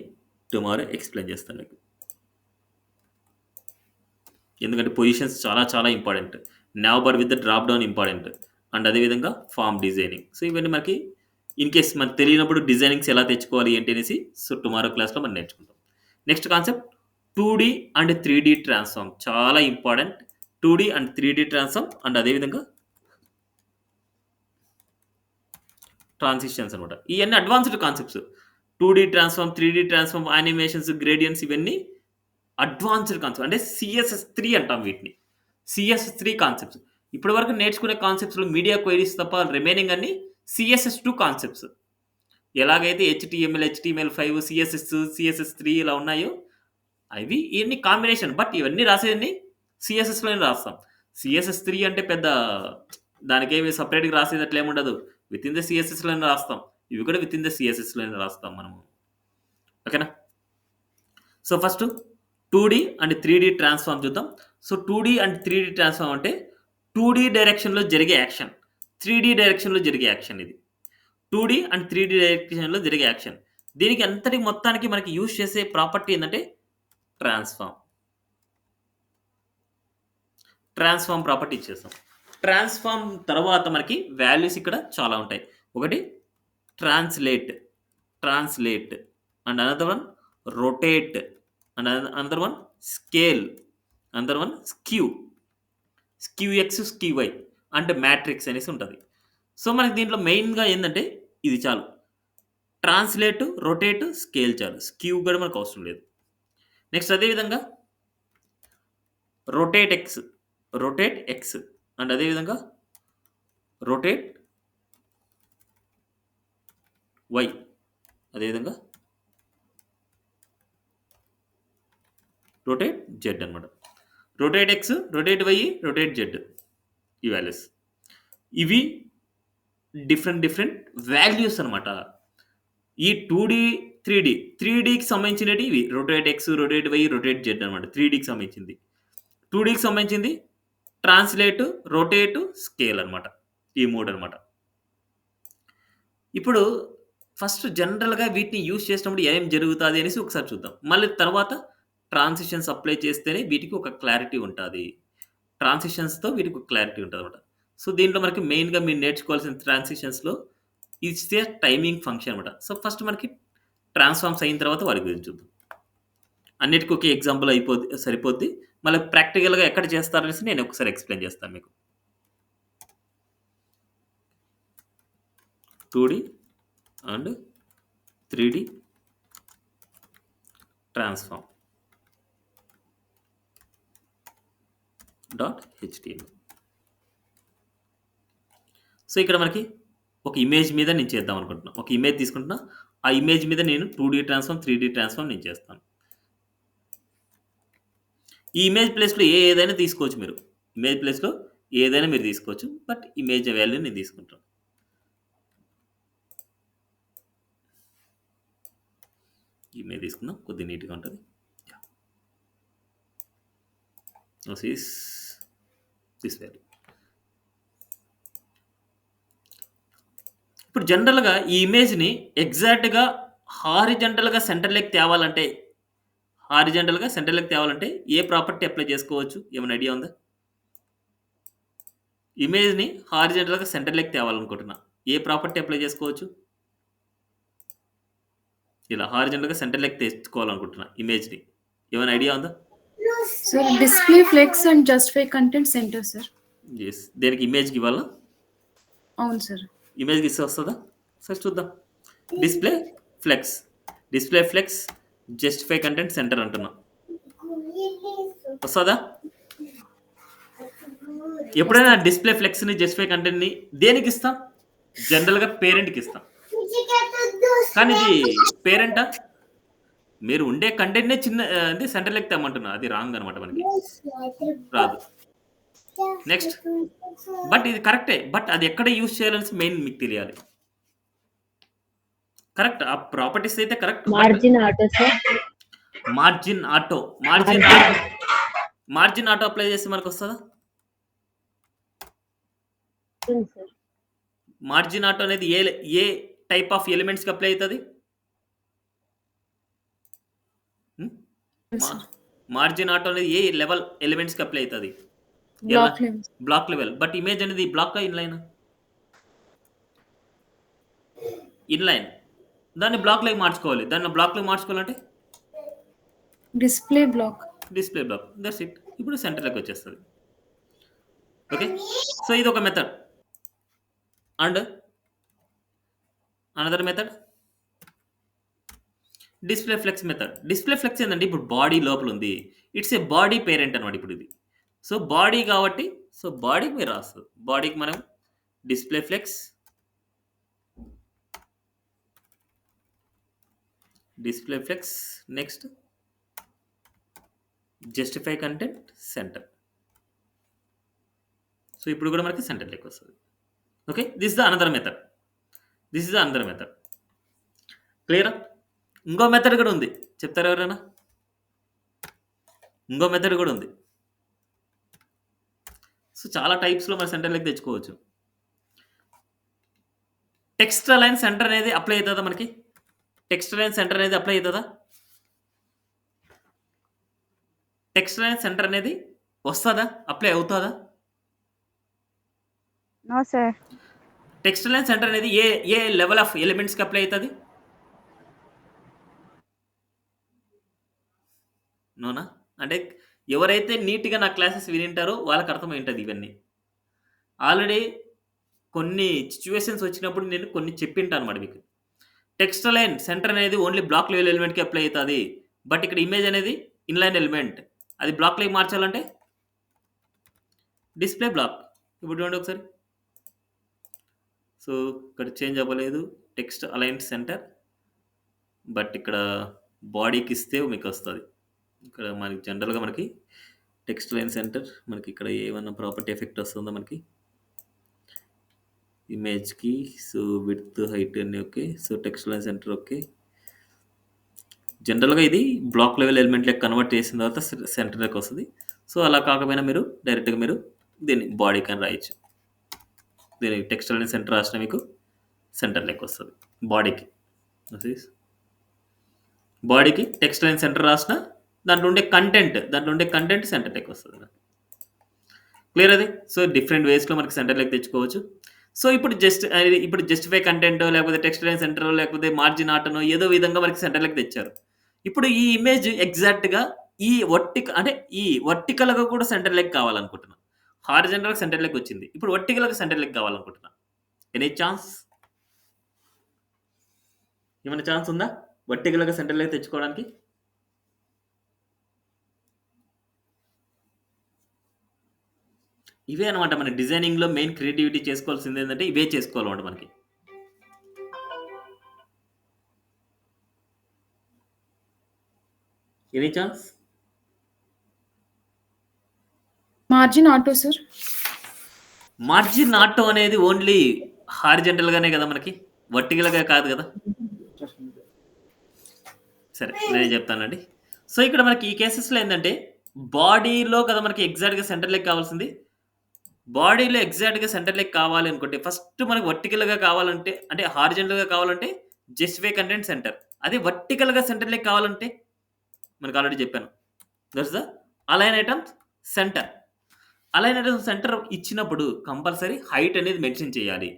టుమారో ఎక్స్‌ప్లెయిన్ చేస్తాను మీకు. ఎందుకంటే పొజిషన్స్ చాలా important. Now bar with drop down important. And అదే విధంగా ఫార్మ్ డిజైనింగ్. సో, ఇవన్నీ మనకి ఇన్ కేస్ మనకు తెలియనప్పుడు డిజైనింగ్స్ ఎలా తెచ్చుకోవాలి ఏంటి అనేసి సో, టుమారో క్లాస్‌లో మనం నేర్చుకుందాం. నెక్స్ట్ కాన్సెప్ట్ 2డీ అండ్ 3డీ ట్రాన్స్‌ఫార్మ్ చాలా ఇంపార్టెంట్. 2డీ అండ్ 3డీ ట్రాన్స్‌ఫార్మ్ అండ్ అదే విధంగా ట్రాన్సిషన్స్ అనమాట. ఇయన్నీ అడ్వాన్స్‌డ్ కాన్సెప్ట్స్. 2డీ ట్రాన్స్‌ఫార్మ్, 3డీ ట్రాన్స్‌ఫార్మ్, యానిమేషన్స్, గ్రేడియంట్స్ ఇవన్నీ అడ్వాన్స్‌డ్ కాన్సెప్ట్. అంటే సీఎస్ఎస్3 అంటాం వీటిని. సీఎస్ఎస్3 కాన్సెప్ట్స్. ఇప్పటి వరకు నేర్చుకునే కాన్సెప్ట్స్‌లో మీడియా క్వెరీస్ తప్ప రిమైనింగ్ అన్నీ సీఎస్ఎస్2 కాన్సెప్ట్స్. ఎలాగైతే హెచ్‌టీఎంఎల్, హెచ్‌టీఎంఎల్5, సీఎస్ఎస్, సీఎస్ఎస్3 ఇలా ఉన్నాయో అవి ఇయన్నీ కాంబినేషన్. బట్ ఇవన్నీ రాసేయన్నీ సీఎస్ఎస్‌లోనే రాస్తాం. సీఎస్ఎస్3 అంటే పెద్ద దానికేమి సెపరేట్‌గా రాసేది ఏముండదు. వితిన్ ద సీఎస్ఎస్‌లోనే రాస్తాం. ఇవి కూడా వితిన్ ద సీఎస్ఎస్‌లోనే రాస్తాం మనము. ఓకేనా? సో, ఫస్ట్ 2డీ అండ్ 3డీ ట్రాన్స్‌ఫార్మ్ చూద్దాం. సో, 2డీ అండ్ 3డీ ట్రాన్స్‌ఫార్మ్ అంటే 2డీ డైరెక్షన్‌లో జరిగే యాక్షన్. 3డీ డైరెక్షన్‌లో జరిగే యాక్షన్ ఇది. 2డీ అండ్ 3డీ డైరెక్షన్‌లో జరిగే యాక్షన్. దీనికి అంతటికి మొత్తానికి మనకి యూజ్ చేసే ప్రాపర్టీ ఏందంటే ట్రాన్స్‌ఫార్మ్. ట్రాన్స్‌ఫార్మ్ ప్రాపర్టీ ఇచ్చేసాం. ట్రాన్స్‌ఫార్మ్ తర్వాత మనకి వాల్యూస్ ఇక్కడ చాలా ఉంటాయి. ఒకటి translate and another one rotate and another one scale, another one skew X, skew Y అంటే మ్యాట్రిక్స్ అనేసి ఉంటది. సో, మనకి దీంట్లో మెయిన్‌గా ఏందంటే ఇది చాలు. ట్రాన్స్‌లేట్, రొటేట్, స్కేల్ చాలు. స్క్యూ కూడా మనకు అవసరం లేదు. నెక్స్ట్ అదే విధంగా రొటేట్ ఎక్స్. అండ్ అదేవిధంగా రొటేట్ వై, అదేవిధంగా రొటేట్ జెడ్ అనమాట. Rotate X, rotate Y, rotate Z, ఈ వాల్యూస్. ఇవి డిఫరెంట్ వాల్యూస్ అనమాట. ఈ 2D, 3Dకి సంబంధించినవి ఇవి. Rotate X, rotate Y, rotate Z అనమాట. 3Dకి సంబంధించింది. 2Dకి సంబంధించింది ట్రాన్స్లేట్, రొటేట్, స్కేల్ అనమాట. ఈ 3 అనమాట. ఇప్పుడు ఫస్ట్ జనరల్‌గా వీటిని యూజ్ చేసినప్పుడు ఏం జరుగుతాది అనేసి ఒకసారి చూద్దాం. మళ్ళీ తర్వాత ట్రాన్సిషన్స్ అప్లై చేస్తేనే వీటికి ఒక క్లారిటీ ఉంటాది. ట్రాన్సిషన్స్‌తో వీటికి ఒక క్లారిటీ ఉంటదనమాట. సో, దీంట్లో మనకి మెయిన్‌గా మీరు నేర్చుకోవాల్సిన ట్రాన్సిషన్స్‌లో ఇట్స్ ఎ టైమింగ్ ఫంక్షన్ అనమాట. సో, ఫస్ట్ మనకి ట్రాన్స్‌ఫార్మ్స్ అయిన తర్వాత వాటి గురించి చూద్దాం. అన్నిటికి ఒకే ఎగ్జాంపుల్ సరిపోద్ది. మళ్ళీ ప్రాక్టికల్‌గా ఎక్కడ చేస్తారనేసి నేను ఒకసారి ఎక్స్‌ప్లెయిన్ చేస్తాను మీకు. 2D and 3D transform .html. So, ఇక్కడ మనకి ఒక ఇమేజ్ మీద నేను చేద్దాం అనుకుంటున్నా. ఒక ఇమేజ్ తీసుకుంటున్నా. ఆ ఇమేజ్ మీద నేను 2D ట్రాన్స్‌ఫార్మ్, 3D ట్రాన్స్‌ఫార్మ్ నేను చేస్తాను. ఈ ఇమేజ్ ప్లేస్‌లో ఏదైనా తీసుకోవచ్చు మీరు. ఇమేజ్ ప్లేస్‌లో ఏదైనా మీరు తీసుకోవచ్చు. బట్ ఇమేజ్ వాల్యూ నేను తీసుకుంటాను. ఇమేజ్ తీసుకుందాం. కొద్దిగా నీట్‌గా ఉంటది. This is this value. ఇప్పుడు జనరల్‌గా ఈ ఇమేజ్‌ని ఎగ్జాక్ట్‌గా హారిజాంటల్‌గా సెంటర్‌లోకి తేవాలంటే ఏ ప్రాపర్టీ అప్లై చేసుకోవచ్చు? ఏమైనా ఐడియా ఉందా? ఇమేజ్‌ని హారిజాంటల్‌గా సెంటర్‌లోకి తేవాలనుకుంటున్నా. ఏ ప్రాపర్టీ అప్లై చేసుకోవచ్చు? ఇలా హారిజాంటల్‌గా సెంటర్‌లోకి తెచ్చుకోవాలనుకుంటున్నా ఇమేజ్‌ని. ఏమైనా ఐడియా ఉందా? Sir, display flex and justify content center, sir. Yes. దేనికి ఇమేజ్‌కి ఇవ్వాలా? అవును sir. ఇమేజ్‌కి ఇస్తే వస్తదా? సరే చూద్దాం. Display flex justify content centre అంటున్నా. వస్తదా? ఎప్పుడైనా డిస్‌ప్లే ఫ్లెక్స్‌ని, జస్టిఫై కంటెంట్‌ని దేనికి ఇస్తాం? జనరల్‌గా పేరెంట్‌కి ఇస్తాం. కానీ ఇది పేరెంటా? మీరు ఉండే కంటెంట్‌నే అంటే సెంటర్‌లోకి తెమ్మంటున్నా. అది రాంగ్ అనమాట మనకి. రాదు. నెక్స్ట్. బట్ ఇది కరెక్టే. బట్ అది ఎక్కడ యూజ్ చేయాలనేసి మెయిన్ మీకు తెలియాలి. కరెక్ట్. ఆ ప్రాపర్టీస్ అయితే correct. Margin auto sir. Margin auto apply చేస్తే మనకొస్తదా? అవును సార్. మార్జిన్ ఆటో అనేది ఏ టైప్ ఆఫ్ ఎలిమెంట్స్‌కి అప్లై అయితది? Yes, sir. మార్జిన్ ఆటో అనేది ఏ లెవెల్ ఎలిమెంట్స్‌కి అప్లై అయితది? Block length. Block level. But image అనేది బ్లాకా? ఇన్‌లైనా? ఇన్‌లైన్. దాన్ని బ్లాక్‌లోకి మార్చుకోవాలి. దాన్ని బ్లాక్‌లోకి మార్చుకోవాలంటే Display block. Display block. That's it. ఇప్పుడు సెంటర్‌లోకి వచ్చేస్తది. ఓకే. సో, ఇదొక method. And another method display flex method. Display flex ఏందంటే ఇప్పుడు బాడీ లోపల ఉంది. ఇట్స్ ఏ బాడీ పేరెంట్ అన్నమాట ఇప్పుడు ఇది. సో, బాడీ కాబట్టి బాడీకి మీరు రాస్తారు. బాడీకి మనం display flex next justify content centre. So, ఇప్పుడు కూడా మనకి సెంటర్‌లోకి వస్తది. Okay. This is the another method. క్లియరా? ఇంకో మెథడ్ కూడా ఉంది. చెప్తారా ఎవరైనా? ఇంకో మెథడ్ కూడా ఉంది. సో, చాలా టైప్స్‌లో మన సెంటర్‌లోకి తెచ్చుకోవచ్చు. టెక్స్ట్ అలైన్ సెంటర్ అనేది అప్లై అవుతదా మనకి? టెక్స్ట్ అలైన్ సెంటర్ అనేది అప్లై అవుతదా? టెక్స్ట్ అలైన్ సెంటర్ అనేది వస్తదా? అప్లై అవుతదా? No sir. Text align centre అనేది ఏ లెవెల్ ఆఫ్ ఎలిమెంట్స్‌కి అప్లై అవుతది? నోనా? అంటే ఎవరైతే నీట్‌గా నా క్లాసెస్ వినింటారో వాళ్ళకి అర్థమై ఉంటది ఇవన్నీ. ఆల్రెడీ కొన్ని సిట్యుయేషన్స్ వచ్చినప్పుడు నేను కొన్ని చెప్పింటానన్నమాట మీకు. టెక్స్ట్ అలైన్ సెంటర్ అనేది ఓన్లీ బ్లాక్ లెవెల్ ఎలిమెంట్‌కి అప్లై అయితది. బట్ ఇక్కడ ఇమేజ్ అనేది ఇన్‌లైన్ ఎలిమెంట్. అది బ్లాక్‌లోకి మార్చాలంటే డిస్‌ప్లే బ్లాక్. ఇప్పుడు చూడండి ఒకసారి. సో ఇక్కడ చేంజ్ అవ్వలేదు. Text align centre. బట్ ఇక్కడ బాడీకి ఇస్తే మీకు వస్తుంది. ఇక్కడ మనకి జనరల్గా మనకి టెక్స్ట్ లైన్ సెంటర్ మనకి ఇక్కడ ఏమన్నా ప్రాపర్టీ ఎఫెక్ట్ వస్తుందా మనకి ఇమేజ్కి. సో విడ్త్ హైట్ అన్ని okay. So text line centre okay. జనరల్గా ఇది బ్లాక్ లెవెల్ ఎలిమెంట్ లెక్క కన్వర్ట్ చేసిన తర్వాత సెంటర్లోకి వస్తుంది. సో అలా కాకపోయినా మీరు డైరెక్ట్గా మీరు దీన్ని బాడీకి అని రాయొచ్చు. దీని టెక్స్ట్ లైన్ సెంటర్ రాసిన మీకు సెంటర్ లెక్క వస్తుంది బాడీకి. బాడీకి టెక్స్ట్ లైన్ సెంటర్ రాసిన దాంట్లో ఉండే కంటెంట్ సెంటర్ లెక్క వస్తుంది. క్లియర్ అది. సో డిఫరెంట్ వేస్లో మనకి సెంటర్ లెక్క తెచ్చుకోవచ్చు. సో ఇప్పుడు జస్టిఫై కంటెంట్ లేకపోతే టెక్స్ట్ లైన్ సెంటర్ లేకపోతే మార్జిన్ ఆటనో ఏదో విధంగా మనకి సెంటర్ లెక్క తెచ్చారు. ఇప్పుడు ఈ ఇమేజ్ ఎగ్జాక్ట్గా ఈ వర్టికల్గా కూడా సెంటర్ లెక్క కావాలనుకుంటున్నాను. హారిజాంటల్గా సెంటర్ లెక్క వచ్చింది. ఇప్పుడు వర్టికల్గా సెంటర్ లెక్క కావాలనుకుంటున్నాను. Any chance? ఏమైనా ఛాన్స్ ఉందా వర్టికల్గా సెంటర్ లెక్క తెచ్చుకోవడానికి? ఇవే అనమాట మన డిజైనింగ్లో మెయిన్ క్రియేటివిటీ చేసుకోవాల్సింది ఏంటంటే ఇవే చేసుకోవాలన్నమాట మనకి. Any chance? Margin auto, sir. Margin auto అనేది ఓన్లీ హారిజెంటల్గానే కదా మనకి, వర్టికల్గా కాదు కదా. సరే నేను చెప్తానండి. సో ఇక్కడ మనకి ఈ కేసెస్లో ఏంటంటే బాడీలో కదా మనకి ఎగ్జాక్ట్గా సెంటర్ లెక్క కావాల్సింది. బాడీలో ఎగ్జాక్ట్గా సెంటర్ లెక్క కావాలి అనుకుంటే ఫస్ట్ మనకి వర్టికల్గా కావాలంటే అంటే హారిజెంటల్గా కావాలంటే జస్టిఫై కంటెంట్ సెంటర్. అదే వర్టికల్గా సెంటర్ లెక్క కావాలంటే మనకు ఆల్రెడీ చెప్పాను that's the align items centre. Align items centre ఇచ్చినప్పుడు కంపల్సరీ హైట్ అనేది మెన్షన్ చేయాలి.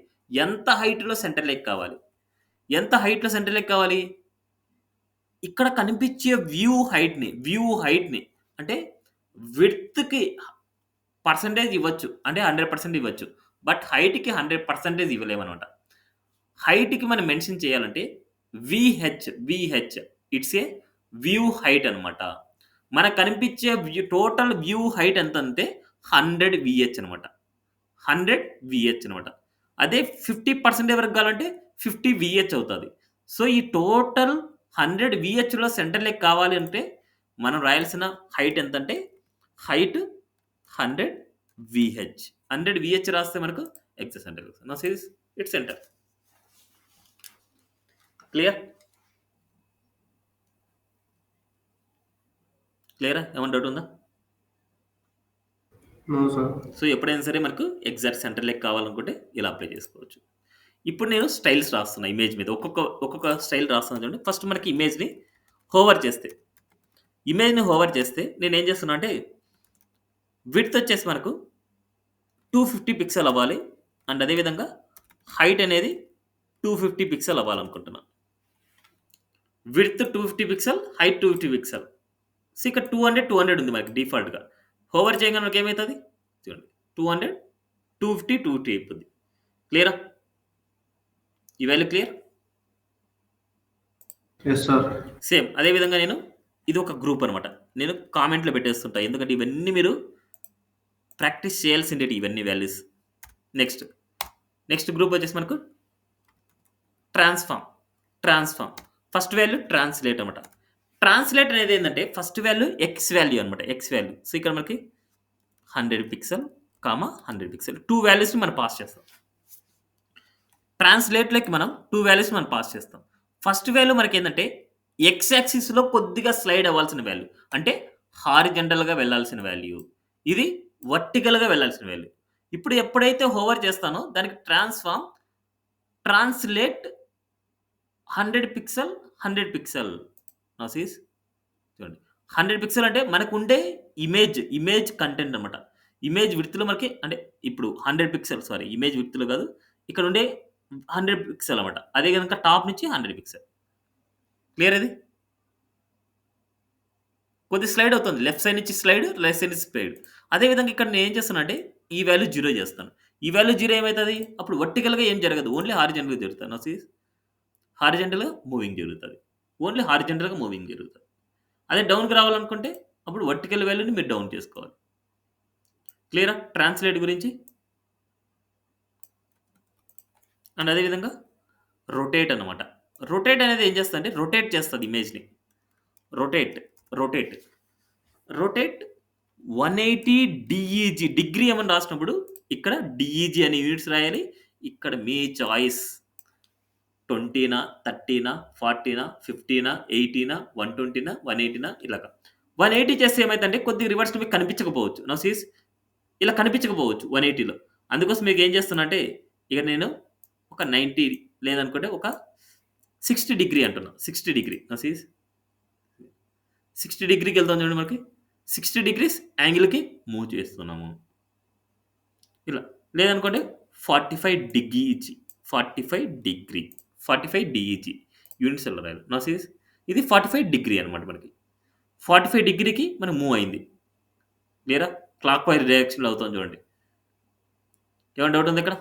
ఎంత హైట్లో సెంటర్ లెక్క కావాలి, ఎంత హైట్లో సెంటర్ లెక్క కావాలి. ఇక్కడ కనిపించే వ్యూ హైట్ని అంటే విడ్త్కి పర్సంటేజ్ ఇవ్వచ్చు, అంటే 100% ఇవ్వచ్చు. బట్ హైట్కి 100% ఇవ్వలేమన్నమాట. హైట్కి మనం మెన్షన్ చేయాలంటే VH it's a view height అనమాట. మనకు కనిపించే టోటల్ వ్యూ హైట్ ఎంత అంటే 100 విహెచ్ అనమాట. 100 విహెచ్ అనమాట. అదే 50% వరకు కావాలంటే 50 విహెచ్ అవుతుంది. సో ఈ టోటల్ 100 విహెచ్లో సెంటర్ లెక్క కావాలి అంటే మనం రాయాల్సిన హైట్ ఎంత అంటే హైట్ 100 విహెచ్. 100 విహెచ్ రాస్తే మనకు ఎగ్జాక్ట్ సెంటర్ వస్తుంది. నా సిరీస్ ఇట్ సెంటర్. క్లియర్? క్లియరా? ఏమైనా డౌట్ ఉందా? No sir. సో ఎప్పుడైనా సరే మనకు ఎగ్జాక్ట్ సెంటర్ లెక్క కావాలనుకుంటే ఇలా అప్లై చేసుకోవచ్చు. ఇప్పుడు నేను స్టైల్స్ రాస్తున్నా ఇమేజ్ మీద. ఒక్కొక్క స్టైల్ రాస్తున్నా చూడండి. ఫస్ట్ మనకి ఇమేజ్ని హోవర్ చేస్తే నేను ఏం చేస్తున్నా అంటే విడ్త్ వచ్చేసి మనకు 250 పిక్సెల్ అవ్వాలి. అండ్ అదేవిధంగా హైట్ అనేది 250 పిక్సెల్ అవ్వాలనుకుంటున్నాను. Width 250 pixel, height 250 pixel. So ఇక్కడ 200 ఉంది మనకి డిఫాల్ట్గా. హోవర్ చేయగానే మనకి ఏమవుతుంది చూడండి 200, 250, 250 అయిపోద్ది. క్లియరా? ఈ value clear? Yes sir. Same అదేవిధంగా నేను ఇది ఒక గ్రూప్ అనమాట. నేను కామెంట్లో పెట్టేస్తుంటా ఎందుకంటే ఇవన్నీ మీరు ప్రాక్టీస్ చేయాల్సిందే ఇవన్నీ వాల్యూస్. నెక్స్ట్ గ్రూప్ వచ్చేసి మనకు ట్రాన్స్ఫార్మ్. ఫస్ట్ వాల్యూ ట్రాన్స్లేట్ అనమాట. ట్రాన్స్లేట్ అనేది ఏంటంటే ఫస్ట్ వాల్యూ ఎక్స్ వాల్యూ అనమాట. సో ఇక్కడ మనకి 100 పిక్సెల్, 100 పిక్సెల్ 2 వాల్యూస్ని మనం పాస్ చేస్తాం. ట్రాన్స్లేట్లోకి మనం 2 వాల్యూస్ మనం పాస్ చేస్తాం. ఫస్ట్ వాల్యూ మనకి ఏంటంటే ఎక్స్ యాక్సిస్లో కొద్దిగా స్లైడ్ అవ్వాల్సిన వాల్యూ, అంటే హారిజెంటల్గా వెళ్ళాల్సిన వాల్యూ. ఇది వర్టికల్గా వెళ్ళాల్సిన వాల్యూ. ఇప్పుడు ఎప్పుడైతే హోవర్ చేస్తానో దానికి ట్రాన్స్లేట్ 100 పిక్సెల్. నా సీస్ చూడండి 100 పిక్సెల్ అంటే మనకు ఉండే ఇమేజ్ కంటెంట్ అనమాట. ఇమేజ్ విడ్త్లో మనకి అంటే ఇప్పుడు 100 పిక్సెల్ ఇమేజ్ విడ్త్లో కాదు, ఇక్కడ ఉండే 100 పిక్సెల్ అనమాట. అదే కనుక టాప్ నుంచి 100 పిక్సెల్. క్లియర్? అది కొద్ది స్లైడ్ అవుతుంది. లెఫ్ట్ సైడ్ నుంచి స్లైడ్, రైట్ సైడ్ నుంచి స్లైడ్. అదేవిధంగా ఇక్కడ నేను ఏం చేస్తాను అంటే ఈ వాల్యూ 0 చేస్తాను. ఈ వాల్యూ 0 ఏమవుతుంది? అప్పుడు వర్టికల్గా ఏం జరగదు, ఓన్లీ హారిజెంటల్గా జరుగుతుంది. నా సీస్ హారిజెంటల్గా మూవింగ్ జరుగుతుంది. ఓన్లీ హారిజెంటల్గా మూవింగ్ జరుగుతుంది. అదే డౌన్కి రావాలనుకుంటే అప్పుడు వర్టికల్ వాల్యూని మీరు డౌన్ చేసుకోవాలి. క్లియరా ట్రాన్స్లేట్ గురించి? అండ్ అదేవిధంగా రొటేట్ అనమాట. రొటేట్ అనేది ఏం చేస్తదంటే రొటేట్ చేస్తది ఇమేజ్‌ని. Rotate, rotate, rotate 180 DEG degree ఏమని రాసినప్పుడు ఇక్కడ డీఈజీ అనే యూనిట్స్ రాయాలి. ఇక్కడ మీ చాయిస్ 20నా, 30నా, 40నా, 50నా, 80నా, 120నా, 180నా ఇలాగా. 180 చేస్తే ఏమైద్దంటే కొద్దిగా రివర్స్‌లో మీకు కనిపించకపోవచ్చు. నౌ సీస్ ఇలా కనిపించకపోవచ్చు 180లో. అందుకోసం మీకు ఏం చేస్తున్నా అంటే ఇక నేను ఒక 90 లేదనుకుంటే ఒక 60 డిగ్రీ అంటున్నా. 60 డిగ్రీ. నౌ సీస్ 60 డిగ్రీకి వెళ్తాం చూడండి మనకి. 60 డిగ్రీస్ యాంగిల్‌కి మూవ్ చేస్తున్నాము. ఇలా. లేదనుకోండి 45 డిగ్రీ 45 డిగ్రీ. 45 డీఈజీ యూనిట్స్ ఎలా రాయాలి. నౌ సీస్ ఇది 45 డిగ్రీ అనమాట మనకి. 45 డిగ్రీకి మనం మూవ్ అయింది. క్లియరా? క్లాక్ వైజ్ డైరెక్షన్‌లో అవుతాం చూడండి. ఏమైనా డౌట్ ఉందా ఇక్కడ?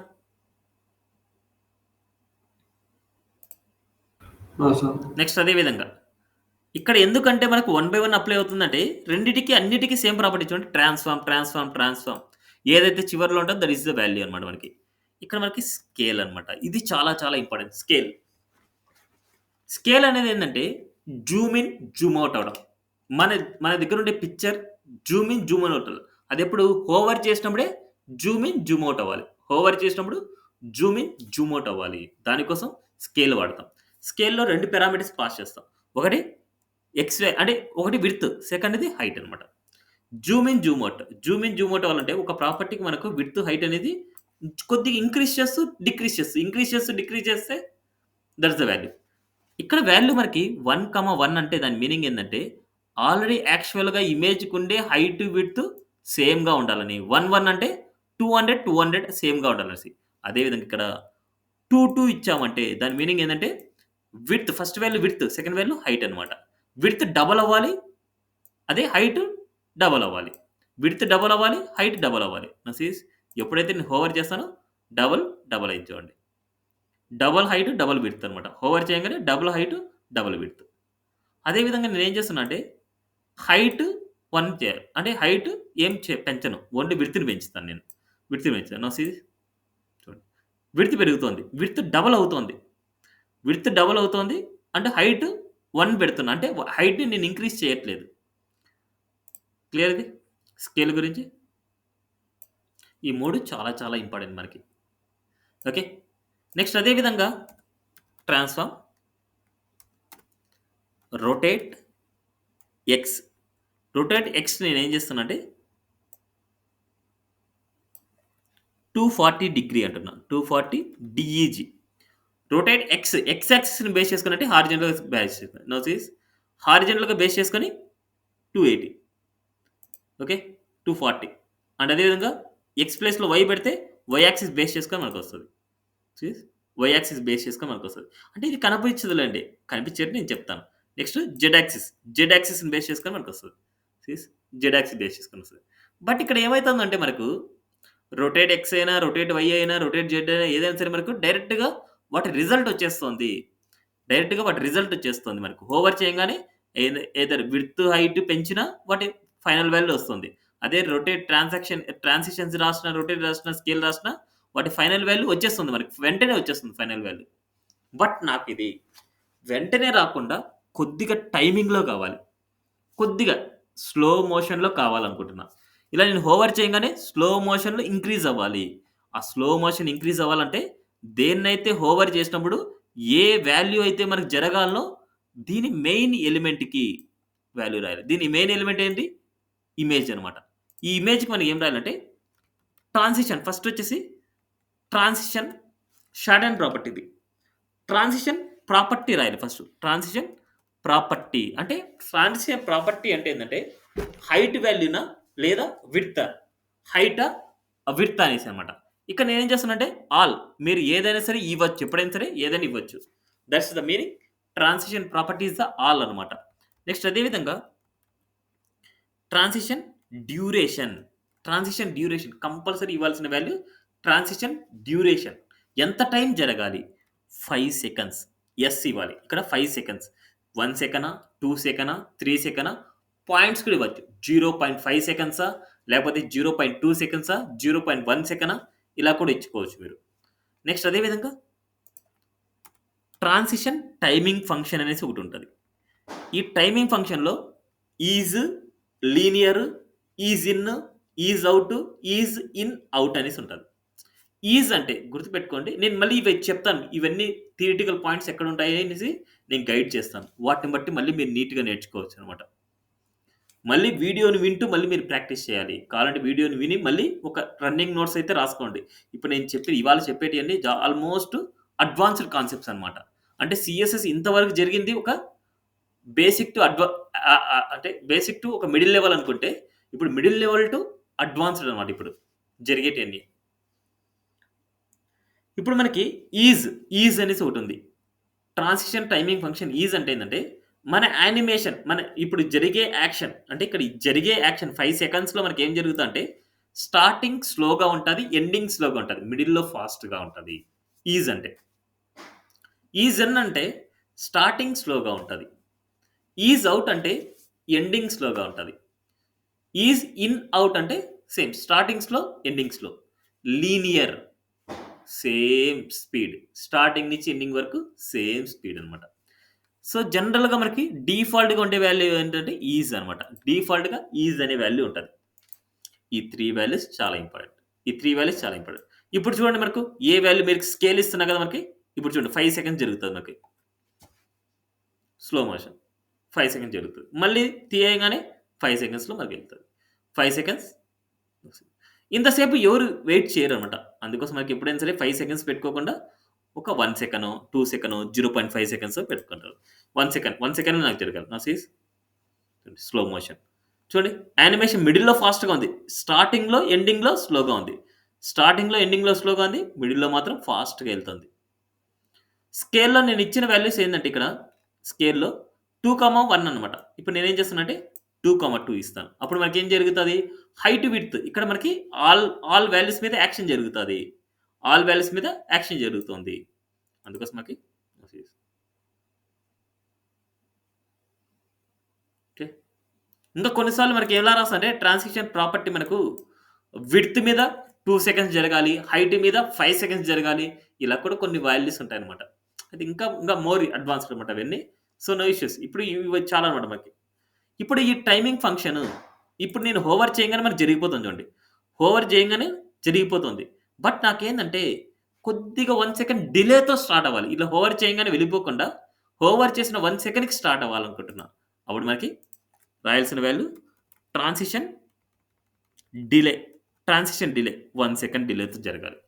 No sir. నెక్స్ట్ అదే విధంగా ఇక్కడ ఎందుకంటే మనకు 1 బై 1 అప్లై అవుతుందంటే రెండిటికి అన్నిటికి సేమ్ ప్రాపర్టీ చూడండి. ట్రాన్స్ఫార్మ్ ఏదైతే చివర్లో ఉంటుందో దట్ ఈస్ ద వాల్యూ అనమాట మనకి. ఇక్కడ మనకి స్కేల్ అనమాట. ఇది చాలా చాలా ఇంపార్టెంట్. స్కేల్ అనేది ఏంటంటే జూమ్ ఇన్, జూమ్ అవుట్ అవ్వడం. మన మన దగ్గర ఉండే picture Zoom in, Zoom out అవ్వాలి. అది ఎప్పుడు హోవర్ చేసినప్పుడే జూమ్ ఇన్, జూమ్ అవుట్ అవ్వాలి. హోవర్ చేసినప్పుడు జూమ్ ఇన్, జూమ్ అవుట్ అవ్వాలి. దానికోసం స్కేల్ వాడతాం. స్కేల్‌లో 2 పారామీటర్స్ పాస్ చేస్తాం. ఒకటి ఎక్స్‌వై అంటే ఒకటి విడ్త్, సెకండ్‌ది హైట్ అనమాట. Zoom in, Zoom out. Zoom in, Zoom out అవ్వాలంటే ఒక ప్రాపర్టీకి మనకు విడ్త్, హైట్ అనేది కొద్దిగా ఇంక్రీజ్ చేస్తూ, డిక్రీజ్ చేస్తే దట్స్ ద వాల్యూ. ఇక్కడ వాల్యూ మనకి 1, 1 అంటే దాని మీనింగ్ ఏందంటే ఆల్రెడీ యాక్చువల్‌గా ఇమేజ్‌కి ఉండే హైట్, విడ్త్ సేమ్‌గా ఉండాలని. 1 అంటే 200 సేమ్‌గా ఉండాలనేసి. అదేవిధంగా ఇక్కడ 2 ఇచ్చామంటే దాని మీనింగ్ ఏందంటే width first value width, second value height అనమాట. విడ్త్ డబుల్ అవ్వాలి. అదే హైట్ డబుల్ అవ్వాలి. విడ్త్ డబుల్ అవ్వాలి. హైట్ డబుల్ అవ్వాలి. నౌ సీస్ ఎప్పుడైతే నేను హోవర్ చేస్తానో డబుల్ అయింది చూడండి. డబుల్ హైట్, డబుల్ విడ్త్ అనమాట. హోవర్ చేయంగానే డబుల్ హైట్, డబుల్ విడ్త్. అదే విధంగా నేనేం చేస్తున్నా అంటే హైట్ 1 చేయాలి. అంటే హైట్ పెంచను. ఓన్లీ విడ్త్‌ని పెంచుతాను నేను. నౌ సీ చూడండి. విడ్త్ పెరుగుతోంది. విడ్త్ డబుల్ అవుతోంది. అంటే హైట్ 1 పెడుతున్నా. అంటే హైట్‌ని నేను ఇంక్రీజ్ చేయట్లేదు. క్లియర్ ఇది? స్కేల్ గురించి. ఈ 3 చాలా చాలా ఇంపార్టెంట్ మనకి. ఓకే. నెక్స్ట్ అదే విధంగా transform, rotate, X. Rotate X నేనేం చేస్తున్నా అంటే 240 డిగ్రీ అంటున్నా. 240 డీఈజీ. రొటేట్ ఎక్స్ యాక్సిస్‌ని బేస్ చేసుకొని అంటే హారిజాంటల్‌గా బేస్ చేసుకొని. నౌ సీస్ హారిజాంటల్‌గా బేస్ చేసుకొని 280. ఓకే. 240 అండ్ అదేవిధంగా ఎక్స్ ప్లేస్‌లో వై పెడితే వై యాక్సిస్ బేస్ చేసుకొని మనకొస్తది. సీస్ వై యాక్సిస్ బేస్ చేసుకొని మనకొస్తది. అంటే ఇది కనిపించదులేండి. కనిపించేది నేను చెప్తాను. నెక్స్ట్ జెడ్ యాక్సిస్‌ని బేస్ చేసుకొని మనకొస్తది. సీస్ జెడ్ యాక్సిస్ బేస్ చేసుకొని వస్తది. బట్ ఇక్కడ ఏమైతుందంటే మనకు రొటేట్ ఎక్స్ అయినా, రొటేట్ వై అయినా, రొటేట్ జెడ్ అయినా ఏదైనా సరే మనకు డైరెక్ట్‌గా వాటి రిజల్ట్ వచ్చేస్తోంది. మనకు. హోవర్ చేయంగానే ఎయిదర్ విడ్త్, హైట్ పెంచినా వాటి ఫైనల్ వాల్యూ వస్తుంది. అదే రొటేట్ ట్రాన్సిషన్స్ రాసినా, రొటేట్ రాసినా, స్కేల్ రాసినా వాటి ఫైనల్ వాల్యూ వచ్చేస్తుంది మనకి. వెంటనే వచ్చేస్తుంది ఫైనల్ వాల్యూ. బట్ నాకిది వెంటనే రాకుండా కొద్దిగా టైమింగ్‌లో కావాలి. కొద్దిగా స్లో మోషన్‌లో కావాలనుకుంటున్నా. ఇలా నేను హోవర్ చేయంగానే స్లో మోషన్‌లో ఇంక్రీజ్ అవ్వాలి. ఆ స్లో మోషన్ ఇంక్రీజ్ అవ్వాలంటే దేన్నైతే హోవర్ చేసినప్పుడు ఏ వాల్యూ అయితే మనకు జరగాలనో దీని మెయిన్ ఎలిమెంట్‌కి వాల్యూ రాయాలి. దీని మెయిన్ ఎలిమెంట్ ఏంటి? ఇమేజ్ అనమాట. ఈ ఇమేజ్‌కి మనం ఏం రాయాలంటే ట్రాన్సిషన్ ఫస్ట్ వచ్చేసి ట్రాన్సిషన్ షాడోన్ ప్రాపర్టీది. ట్రాన్సిషన్ ప్రాపర్టీ రాయాలి ఫస్ట్. ట్రాన్సిషన్ ప్రాపర్టీ అంటే ఏంటంటే హైట్ వాల్యూనా లేదా విడ్తా? హైటా? విడ్తా అనేసి అనమాట. ఇక్కడ నేనేం చేస్తానంటే ఆల్ మీరు ఏదైనా సరే ఇవ్వచ్చు. ఎప్పుడైనా సరే ఏదైనా ఇవ్వచ్చు. That's the meaning. Transition property is the all అనమాట. నెక్స్ట్ అదే విధంగా ట్రాన్సిషన్ డ్యూరేషన్ కంపల్సరీ ఇవ్వాల్సిన వాల్యూ ట్రాన్సిషన్ డ్యూరేషన్. ఎంత టైం జరగాలి? 5 సెకండ్స్. ఎస్ ఇవ్వాలి. ఇక్కడ 5 సెకండ్స్. 1 సెకనా? 2 సెకనా? 3 సెకనా? పాయింట్స్ కూడా ఇవ్వచ్చు. 0.5 సెకండ్సా? లేకపోతే 0.2 సెకండ్సా? 0.1 సెకనా? ఇలా కూడా ఇచ్చుకోవచ్చు మీరు. నెక్స్ట్ అదే విధంగా ట్రాన్సిషన్ టైమింగ్ ఫంక్షన్ అనేసి ఒకటి ఉంటుంది. ఈ టైమింగ్ ఫంక్షన్‌లో is, linear, ease in, ease out, ease in, out అనేసి ఉంటది. ఈజ్ అంటే గుర్తుపెట్టుకోండి. నేను మళ్ళీ ఇవి చెప్తాను. ఇవన్నీ థియరిటికల్ పాయింట్స్ ఎక్కడుంటాయి అనేసి నేను గైడ్ చేస్తాను. వాటిని బట్టి మళ్ళీ మీరు నీట్‌గా నేర్చుకోవచ్చనమాట. మళ్ళీ వీడియోని వింటూ మళ్ళీ మీరు ప్రాక్టీస్ చేయాలి. కావాలంటే వీడియోని విని మళ్ళీ ఒక రన్నింగ్ నోట్స్ అయితే రాసుకోండి. ఇప్పుడు నేను ఇవాళ చెప్పేటియన్నీ ఆల్మోస్ట్ అడ్వాన్స్‌డ్ కాన్సెప్ట్స్ అనమాట. అంటే సీఎస్ఎస్ ఇంతవరకు జరిగింది ఒక బేసిక్ టు అంటే బేసిక్ టు ఒక మిడిల్ లెవెల్ అనుకుంటే, ఇప్పుడు మిడిల్ లెవెల్ టు అడ్వాన్స్‌డ్ అనమాట ఇప్పుడు జరిగేటియన్నీ. ఇప్పుడు మనకి ఈజ్ అనేసి ఒకటుంది. ట్రాన్సిషన్ టైమింగ్ ఫంక్షన్ ఈజ్ అంటే ఏందంటే, మన యానిమేషన్ ఇప్పుడు జరిగే యాక్షన్ అంటే ఇక్కడ జరిగే యాక్షన్ 5 సెకండ్స్‌లో మనకేం జరుగుతదంటే, స్టార్టింగ్ స్లోగా ఉంటది. ఎండింగ్ స్లోగా ఉంటది. మిడిల్‌లో ఫాస్ట్‌గా ఉంటది. ఈజ్ అంటే. ఈజ్ ఇన్ అంటే స్టార్టింగ్ స్లోగా ఉంటది. ఈజ్ అవుట్ అంటే ఎండింగ్ స్లోగా ఉంటది. ఈజ్ ఇన్, అవుట్ అంటే same starting slow, ending slow. Linear same speed. Starting నుంచి ఎండింగ్ వరకు సేమ్ స్పీడ్ అనమాట. సో, జనరల్‌గా మనకి డిఫాల్ట్‌గా ఉండే వాల్యూ ఏంటంటే ఈజ్ అనమాట. డిఫాల్ట్‌గా ఈజ్ అనే వాల్యూ ఉంటది. ఈ 3 వాల్యూస్ చాలా ఇంపార్టెంట్. ఈ 3 వాల్యూస్ చాలా ఇంపార్టెంట్. ఇప్పుడు చూడండి మనకు ఏ వాల్యూ మీరు స్కేల్ ఇస్తున్నా కదా మనకి. ఇప్పుడు చూడండి 5 సెకండ్స్ జరుగుతది మనకి. Slow motion. 5 సెకండ్స్ జరుగుతది. మళ్ళీ తీయంగానే 5 సెకండ్స్‌లో మనకెళ్తది. 5 సెకండ్స్. ఇంతసేపు ఎవరు వెయిట్ చేయరనమాట. అందుకోసం మనకి ఎప్పుడైనా సరే 5 సెకండ్స్ పెట్టుకోకుండా ఒక 1 సెకనో, 2 సెకనో, 0.5 సెకండ్సో పెట్టుకుంటారు. 1 సెకండ్‌లో నాకు జరగాలి. Now see slow motion. చూడండి యానిమేషన్ మిడిల్‌లో ఫాస్ట్‌గా ఉంది. స్టార్టింగ్‌లో, ఎండింగ్‌లో స్లోగా ఉంది. స్టార్టింగ్‌లో, ఎండింగ్‌లో స్లోగా ఉంది. మిడిల్‌లో మాత్రం ఫాస్ట్‌గా ఎళ్తుంది. స్కేల్‌లో నేను ఇచ్చిన వాల్యూస్ ఏందంటే ఇక్కడ స్కేల్‌లో 2, 1 అనమాట. ఇప్పుడు నేనేం చేస్తానంటే 2, 2 ఇస్తాను. అప్పుడు మనకేం జరుగుతది? హైట్, విడ్త్ ఇక్కడ మనకి ఆల్ వాల్యూస్ మీద యాక్షన్ జరుగుతది. ఆల్ వాల్యూస్ మీద యాక్షన్ జరుగుతుంది. అందుకోసం మనకి ఓకే. ఇంకా కొన్నిసార్లు మనకి ఎలా రాస్తారంటే ట్రాన్సిషన్ ప్రాపర్టీ మనకు విడ్త్ మీద 2 సెకండ్స్ జరగాలి. హైట్ మీద 5 సెకండ్స్ జరగాలి. ఇలా కూడా కొన్ని వాల్యూస్ ఉంటాయన్నమాట. అది ఇంకా మోర్ అడ్వాన్స్డ్ అనమాట అవన్నీ. So, no issues. ఇప్పుడు ఇవి చాలా అనమాట మనకి. ఇప్పుడు ఈ టైమింగ్ ఫంక్షన్ ఇప్పుడు నేను హోవర్ చేయంగానే మనకు జరిగిపోతుంది చూడండి. హోవర్ చేయంగానే జరిగిపోతుంది. బట్ నాకేందంటే కొద్దిగా 1 సెకండ్ డిలేతో స్టార్ట్ అవ్వాలి. ఇలా హోవర్ చేయంగానే వెళ్ళిపోకుండా హోవర్ చేసిన 1 సెకండ్‌కి స్టార్ట్ అవ్వాలనుకుంటున్నా. అప్పుడు మనకి రాయాల్సిన value transition delay. Transition delay 1 second డిలేతో జరగాలి.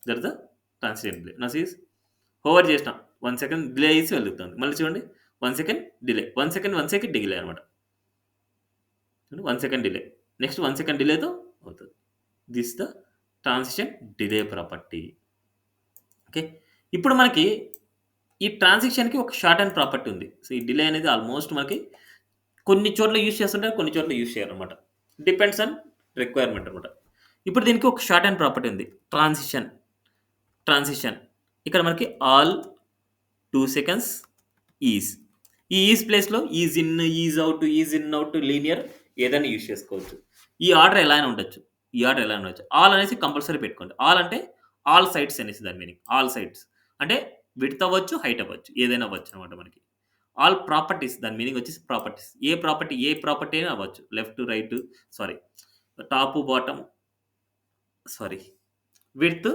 జరుగుతా transition delay. Now see hover చేసిన 1 సెకండ్ డిలే అయ్యేసి వెళ్తుంది. మళ్ళీ చూడండి 1 సెకండ్ డిలే. 1 సెకండ్ డిలే అనమాట. 1 సెకండ్ డిలే. నెక్స్ట్ 1 సెకండ్ డిలేతో అవుతది. This the transition delay property. Okay. ఇప్పుడు మనకి ఈ ట్రాన్సిషన్‌కి ఒక షార్ట్ హ్యాండ్ ప్రాపర్టీ ఉంది. సో, ఈ డిలే అనేది ఆల్మోస్ట్ మనకి కొన్ని చోట్ల యూజ్ చేస్తుంటారు. కొన్ని చోట్ల యూజ్ చేయరనమాట. డిపెండ్స్ ఆన్ రిక్వైర్మెంట్ అనమాట. ఇప్పుడు దీనికి ఒక షార్ట్ హ్యాండ్ ప్రాపర్టీ ఉంది. ట్రాన్సిషన్. ఇక్కడ మనకి ఆల్ 2 సెకండ్స్ ఈజ్. ఈ ఈజ్ ప్లేస్‌లో is in, ease out, ease in, out, linear ఏదైనా యూజ్ చేసుకోవచ్చు. ఈ ఆర్డర్ ఎలా అయినా ఉండొచ్చు. ఆల్ అనేసి కంపల్సరీ పెట్టుకోండి. ఆల్ అంటే ఆల్ సైడ్స్ అనేసి దాని మీనింగ్. ఆల్ సైడ్స్ అంటే విడ్త్ అవ్వచ్చు, హైట్ అవ్వచ్చు. ఏదైనా అవ్వచ్చు అనమాట మనకి. ఆల్ ప్రాపర్టీస్ దాని మీనింగ్ వచ్చేసి ప్రాపర్టీస్. ఏ ప్రాపర్టీ అయినా అవ్వచ్చు. Left, right sorry top, bottom width,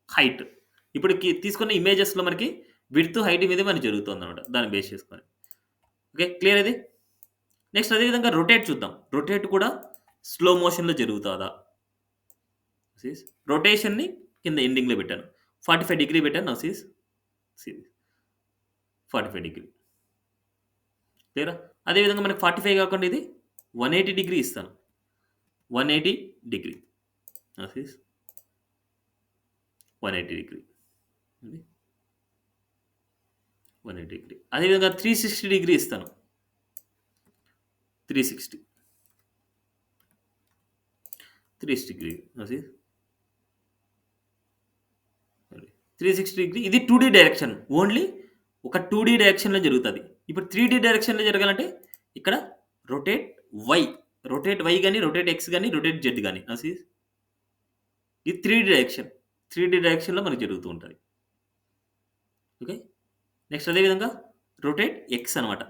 height. ఇప్పుడు తీసుకున్న ఇమేజెస్‌లో మనకి విడ్త్, హైట్ మీద మనకి జరుగుతుందన్నమాట. దాన్ని బేస్ చేసుకొని. ఓకే. క్లియర్ ఇది? నెక్స్ట్ అదే విధంగా రొటేట్ చూద్దాం. రొటేట్ కూడా స్లో మోషన్‌లో జరుగుతాదా? రొటేషన్‌ని కింద ఎండింగ్‌లో పెట్టాను. 45 డిగ్రీ పెట్టాను. Now see 45 degree. క్లియరా? అదే విధంగా మనకి 45 కాకుండా ఇది 180 డిగ్రీ ఇస్తాను. 180 degree. Now see 180 degree. 180 degree. అదే విధంగా 360 డిగ్రీ ఇస్తాను. 360 డిగ్రీ. Now see 360 degree. ఇది 2D డైరెక్షన్. ఓన్లీ ఒక 2D డైరెక్షన్‌లో జరుగుతది. ఇప్పుడు 3D డైరెక్షన్‌లో జరగాలంటే ఇక్కడ రొటేట్ వై గాని, రొటేట్ ఎక్స్ గాని, రొటేట్ జెడ్ గాని. నౌ సీ ఇది 3D డైరెక్షన్. 3D డైరెక్షన్‌లో మనకు జరుగుతూ ఉంటది. ఓకే. నెక్స్ట్ అదేవిధంగా రొటేట్ ఎక్స్ అనమాట.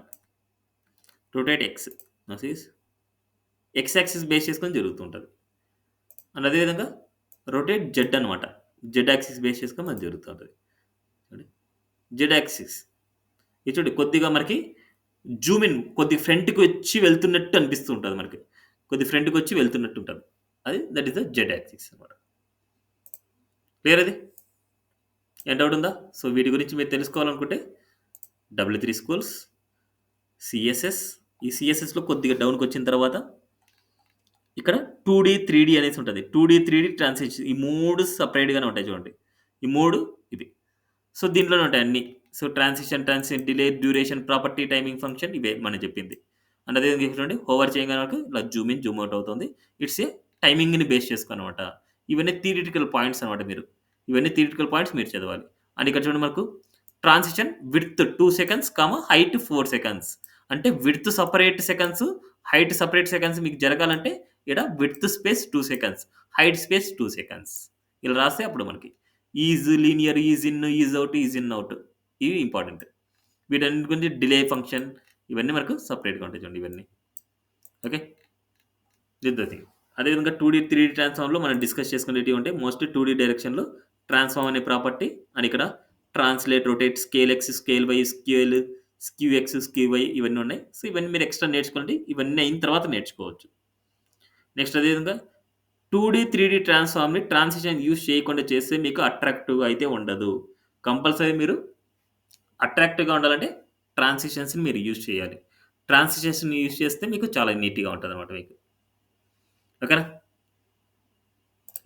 Rotate X X axis base చేసుకొని జరుగుతుంటుంది. అండ్ అదేవిధంగా రొటేట్ జెడ్ అనమాట. జెడ్ యాక్సిస్ బేస్ చేసుకొని మనకు జరుగుతుంటుంది. చూడండి జెడ్ యాక్సిస్ ఇది చూడండి కొద్దిగా మనకి జూమ్ ఇన్ కొద్ది ఫ్రంట్కి వచ్చి వెళ్తున్నట్టు అనిపిస్తూ ఉంటుంది మనకి. కొద్ది ఫ్రంట్కి వచ్చి వెళ్తున్నట్టు ఉంటుంది. అది that is the Z axis అనమాట. క్లియర్ అది? ఏం డౌట్ ఉందా? సో వీటి గురించి మీరు తెలుసుకోవాలనుకుంటే W3 స్కూల్స్, సిఎస్ఎస్, ఈ సిఎస్ఎస్లో కొద్దిగా డౌన్కి వచ్చిన తర్వాత ఇక్కడ 2D 3D అనేసి ఉంటుంది. 2D 3D ట్రాన్సిషన్ ఈ 3 సపరేట్గానే ఉంటాయి చూడండి. ఈ 3 ఇది. సో దీంట్లోనే ఉంటాయి అన్నీ. So transition, delay, duration, property, timing function ఇవే మనం చెప్పింది. అండ్ అదేవిధంగా చూడండి హోవర్ చేయగానే వరకు ఇలా జూమ్ ఇన్, జూమ్ అవుట్ అవుతుంది. ఇట్స్ ఏ టైమింగ్ని బేస్ చేసుకుని అనమాట. ఇవన్నీ థియరిటికల్ పాయింట్స్ అనమాట. ఇవన్నీ థియరిటికల్ పాయింట్స్ మీరు చదవాలి. అండ్ ఇక్కడ చూడండి మనకు transition width 2 seconds, height 4 seconds. అంటే width separate seconds, height separate seconds మీకు జరగాలంటే ఇక్కడ width space 2 seconds, height space 2 seconds ఇలా రాస్తే అప్పుడు మనకి ease linear, ease in, ease out, ease in out ఇవి ఇంపార్టెంట్. వీటన్నిటి గురించి డిలే ఫంక్షన్ ఇవన్నీ మనకు సపరేట్గా ఉంటాయి చూడండి ఇవన్నీ. Okay this the thing. అదేవిధంగా 2D 3D ట్రాన్స్ఫార్మ్లో మనం డిస్కస్ చేసుకునేవి ఉంటాయి. మోస్ట్లీ 2D డైరెక్షన్లో ట్రాన్స్ఫార్మ్ అనే ప్రాపర్టీ అండ్ ఇక్కడ translate, rotate, scale X, scale Y, skew X, skew Y ఇవన్నీ ఉన్నాయి. సో ఇవన్నీ మీరు ఎక్స్ట్రా నేర్చుకోండి. ఇవన్నీ అయిన తర్వాత నేర్చుకోవచ్చు. నెక్స్ట్ అదేవిధంగా 2D 3D ట్రాన్స్ఫార్మ్ని ట్రాన్సిషన్ యూజ్ చేయకుండా చేస్తే మీకు అట్రాక్టివ్గా అయితే ఉండదు. కంపల్సరీ మీరు అట్రాక్టివ్గా ఉండాలంటే ట్రాన్సిషన్స్ని మీరు యూజ్ చేయాలి. ట్రాన్సిషన్స్ని యూజ్ చేస్తే మీకు చాలా నీట్గా ఉంటుంది అనమాట మీకు. ఓకేనా?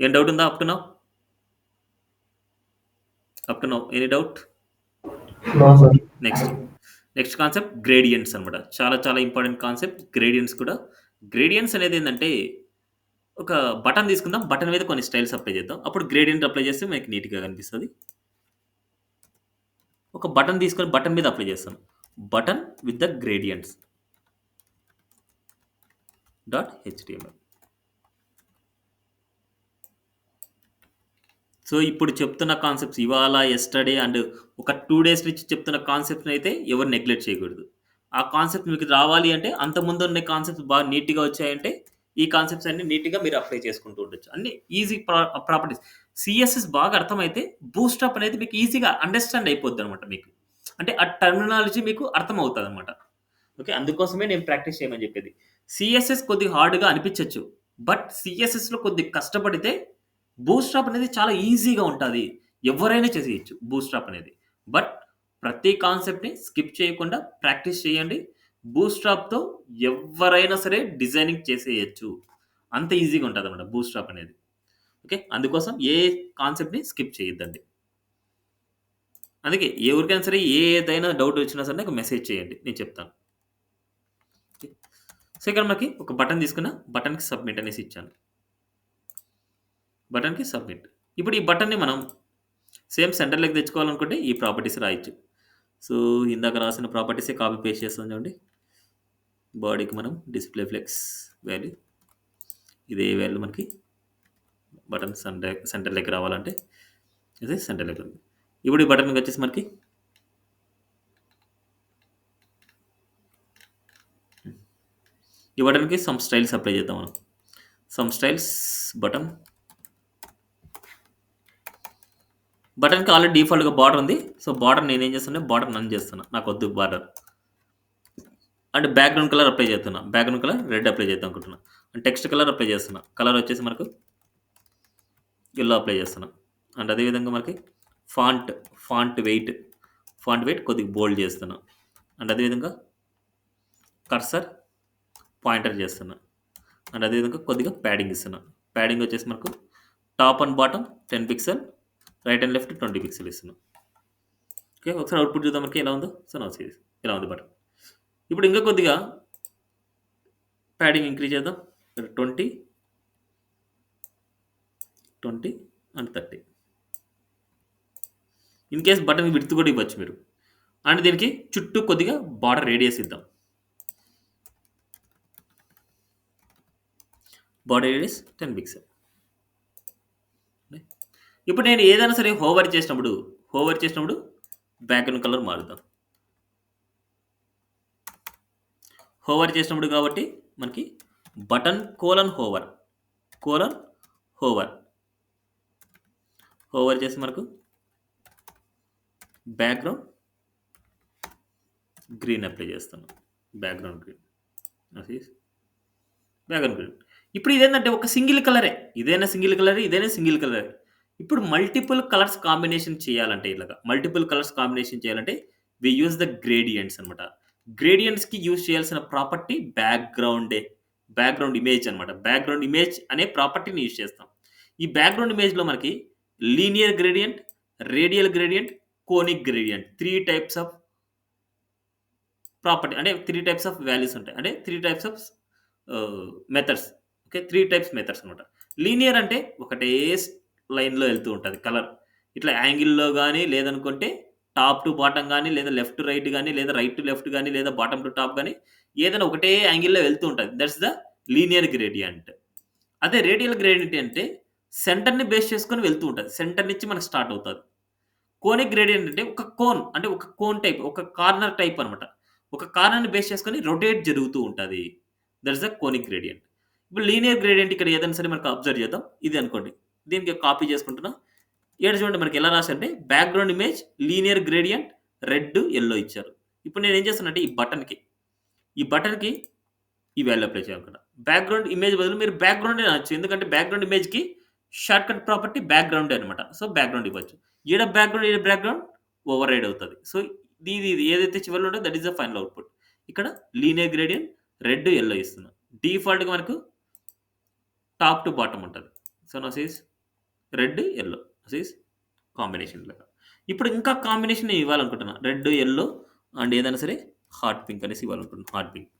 ఏం డౌట్ ఉందా up to now? Any doubt? No sir. Next concept gradients అనమాట. చాలా చాలా ఇంపార్టెంట్ కాన్సెప్ట్ గ్రేడియంట్స్ కూడా. గ్రేడియంట్స్ అనేది ఏంటంటే ఒక బటన్ తీసుకుందాం, బటన్ మీద కొన్ని స్టైల్స్ అప్లై చేద్దాం. అప్పుడు గ్రేడియంట్ అప్లై చేస్తే మనకి నీట్గా కనిపిస్తుంది. ఒక బటన్ తీసుకొని బటన్ మీద అప్లై చేస్తాను. Button with the gradients .html. So ఇప్పుడు చెప్తున్న కాన్సెప్ట్స్ ఇవాళ, ఎస్టర్డే అండ్ ఒక 2 డేస్ నుంచి చెప్తున్న కాన్సెప్ట్ని అయితే ఎవరు నెగ్లెక్ట్ చేయకూడదు. ఆ కాన్సెప్ట్ మీకు రావాలి అంటే అంతకుముందు ఉన్న కాన్సెప్ట్స్ బాగా నీట్గా వచ్చాయంటే ఈ కాన్సెప్ట్స్ అన్ని నీట్గా మీరు అప్లై చేసుకుంటూ ఉండొచ్చు. అన్ని ఈజీ ప్రాపర్టీస్. సిఎస్ఎస్ బాగా అర్థమైతే బూస్టప్ అనేది మీకు ఈజీగా అండర్స్టాండ్ అయిపోద్ది అనమాట. మీకు అంటే ఆ టర్మినాలజీ మీకు అర్థమవుతుంది అనమాట. ఓకే అందుకోసమే నేను ప్రాక్టీస్ చేయమని చెప్పేది. సిఎస్ఎస్ కొద్దిగా హార్డ్గా అనిపించవచ్చు, బట్ సిఎస్ఎస్లో కొద్దిగా కష్టపడితే బూస్ట్రాప్ అనేది చాలా ఈజీగా ఉంటుంది. ఎవరైనా చేసేయచ్చు బూస్ట్రాప్ అనేది. బట్ ప్రతి కాన్సెప్ట్ని స్కిప్ చేయకుండా ప్రాక్టీస్ చేయండి. బూస్ట్రాప్తో ఎవరైనా సరే డిజైనింగ్ చేసేయచ్చు. అంత ఈజీగా ఉంటుంది అన్నమాట బూస్ట్రాప్ అనేది. ఓకే అందుకోసం ఏ కాన్సెప్ట్ని స్కిప్ చేయొద్దండి. అందుకే ఎవరికైనా సరే ఏదైనా డౌట్ వచ్చినా సరే నాకు మెసేజ్ చేయండి, నేను చెప్తాను. సో ఇక్కడ మనకి ఒక బటన్ తీసుకున్న బటన్కి సబ్మిట్ అనేసి ఇచ్చాను. బటన్కి సబ్మిట్. ఇప్పుడు ఈ బటన్ని మనం సేమ్ సెంటర్లోకి తెచ్చుకోవాలనుకుంటే ఈ ప్రాపర్టీస్ రాయొచ్చు. సో ఇందాక రాసిన ప్రాపర్టీసే కాపీ పేస్ట్ చేస్తాం చూడండి. బాడీకి మనం డిస్ప్లే ఫ్లెక్స్ వాల్యూ ఇదే వాల్యూ మనకి బటన్ సెంటర్లోకి రావాలంటే ఇదే సెంటర్లోకి ఉంది. ఇప్పుడు ఈ బటన్కి వచ్చేసి మనకి ఈ బటన్కి సమ్ స్టైల్స్ అప్లై చేద్దాం మనం. సమ్ స్టైల్స్ బటన్కి ఆల్రెడీ డిఫాల్ట్గా బార్డర్ ఉంది. సో బార్డర్ నేనేం చేస్తున్నా, బార్డర్ నన్ చేస్తున్నా, నాకు వద్దు border. And background colour apply చేస్తున్నా. బ్యాక్గ్రౌండ్ కలర్ రెడ్ అప్లై చేద్దాం అనుకుంటున్నా. అండ్ టెక్స్ట్ కలర్ అప్లై చేస్తున్నా. కలర్ వచ్చేసి మనకు ఎల్లో అప్లై చేస్తున్నా. అండ్ అదేవిధంగా మనకి ఫాంట్ వెయిట్ కొద్దిగా బోల్డ్ చేస్తున్నా. అండ్ అదేవిధంగా కర్సర్ పాయింటర్ చేస్తున్నా. అండ్ అదేవిధంగా కొద్దిగా ప్యాడింగ్ ఇస్తున్నా. ప్యాడింగ్ వచ్చేసి మనకు top and bottom 10 pixel, right and left 20 pixel ఇస్తున్నాం. ఓకే ఒకసారి అవుట్పుట్ చూద్దాం మనకి ఎలా ఉందో. సో నా సీరీస్ ఇలా ఉంది బటన్. ఇప్పుడు ఇంకా కొద్దిగా ప్యాడింగ్ ఇంక్రీజ్ చేద్దాం. 20 and 30. In case button width కూడా ఇవ్వచ్చు మీరు. అండ్ దీనికి చుట్టూ కొద్దిగా బార్డర్ రేడియస్ ఇద్దాం. Border radius 10 pixel. ఇప్పుడు నేను ఏదైనా సరే హోవర్ చేసినప్పుడు బ్యాక్గ్రౌండ్ కలర్ మారుద్దాం. హోవర్ చేసినప్పుడు కాబట్టి మనకి బటన్ హోవర్ హోవర్ చేసి మనకు బ్యాక్గ్రౌండ్ గ్రీన్ అప్లై చేస్తాను. బ్యాక్గ్రౌండ్ గ్రీన్ ఇప్పుడు ఇదేంటంటే ఒక సింగిల్ కలరే, ఇదైనా సింగిల్ కలరే. ఇప్పుడు మల్టిపుల్ కలర్స్ కాంబినేషన్ చేయాలంటే వి యూజ్ ద గ్రేడియంట్స్ అనమాట. గ్రేడియంట్స్కి యూజ్ చేయాల్సిన ప్రాపర్టీ బ్యాక్గ్రౌండ్ ఇమేజ్ అనమాట. బ్యాక్గ్రౌండ్ ఇమేజ్ అనే ప్రాపర్టీని యూజ్ చేస్తాం. ఈ బ్యాక్గ్రౌండ్ ఇమేజ్లో మనకి linear gradient, radial gradient, conic gradient 3 types of property, అంటే 3 టైప్స్ ఆఫ్ వాల్యూస్ ఉంటాయి, అంటే 3 types of methods. Okay, 3 types methods అనమాట. లీనియర్ అంటే ఒకటే లైన్లో వెళ్తూ ఉంటుంది కలర్, ఇట్లా యాంగిల్లో కానీ, లేదనుకుంటే టాప్ టు బాటమ్ కానీ, లేదా లెఫ్ట్ టు రైట్ కానీ, లేదా రైట్ టు లెఫ్ట్ కానీ, లేదా బాటమ్ టు టాప్ కానీ, ఏదైనా ఒకటే యాంగిల్లో వెళ్తూ ఉంటుంది. That's the linear gradient. అదే రేడియల్ గ్రేడియంట్ అంటే సెంటర్ని బేస్ చేసుకొని వెళ్తూ ఉంటుంది, సెంటర్ నుంచి మనకు స్టార్ట్ అవుతుంది. కోనిక్ గ్రేడియంట్ అంటే ఒక కోన్ టైప్, ఒక కార్నర్ టైప్ అనమాట. ఒక కార్నర్ని బేస్ చేసుకొని రొటేట్ జరుగుతూ ఉంటుంది. That's the conic gradient. ఇప్పుడు లీనియర్ గ్రేడియంట్ ఇక్కడ ఏదైనా సరే మనకు అబ్జర్వ్ చేద్దాం. ఇది అనుకోండి, దీనికి కాపీ చేసుకుంటున్నా. ఇక్కడ చూడండి మనకి ఎలా రాసంటే background image, linear gradient, red, yellow ఇచ్చారు. ఇప్పుడు నేను ఏం చేస్తానంటే ఈ బటన్కి ఈ వాల్యూ అప్లై చేయాలనుకున్నా. బ్యాక్గ్రౌండ్ ఇమేజ్ బదులు మీరు బ్యాక్గ్రౌండ్ అనొచ్చు, ఎందుకంటే బ్యాక్గ్రౌండ్ ఇమేజ్కి షార్ట్ కట్ ప్రాపర్టీ బ్యాక్గ్రౌండ్ అనమాట. సో బ్యాక్గ్రౌండ్ ఇవ్వచ్చు. ఈడ బ్యాక్గ్రౌండ్ ఓవర్ రైడ్ అవుతుంది. సో ఇది ఏదైతే చివరిలో ఉంటుందో that is the final output. ఇక్కడ లీనియర్ గ్రేడియంట్, రెడ్, ఎల్లో ఇస్తున్నాం. డిఫాల్ట్గా మనకు టాప్ టు బాటమ్ ఉంటుంది. So no sees red, yellow Cs combination లాగా. ఇప్పుడు ఇంకా కాంబినేషన్ ఇవ్వాలనుకుంటున్నా, రెడ్, ఎల్లో అండ్ ఏదైనా సరే హాట్ పింక్ అనేసి ఇవ్వాలనుకుంటున్నాను. Hot pink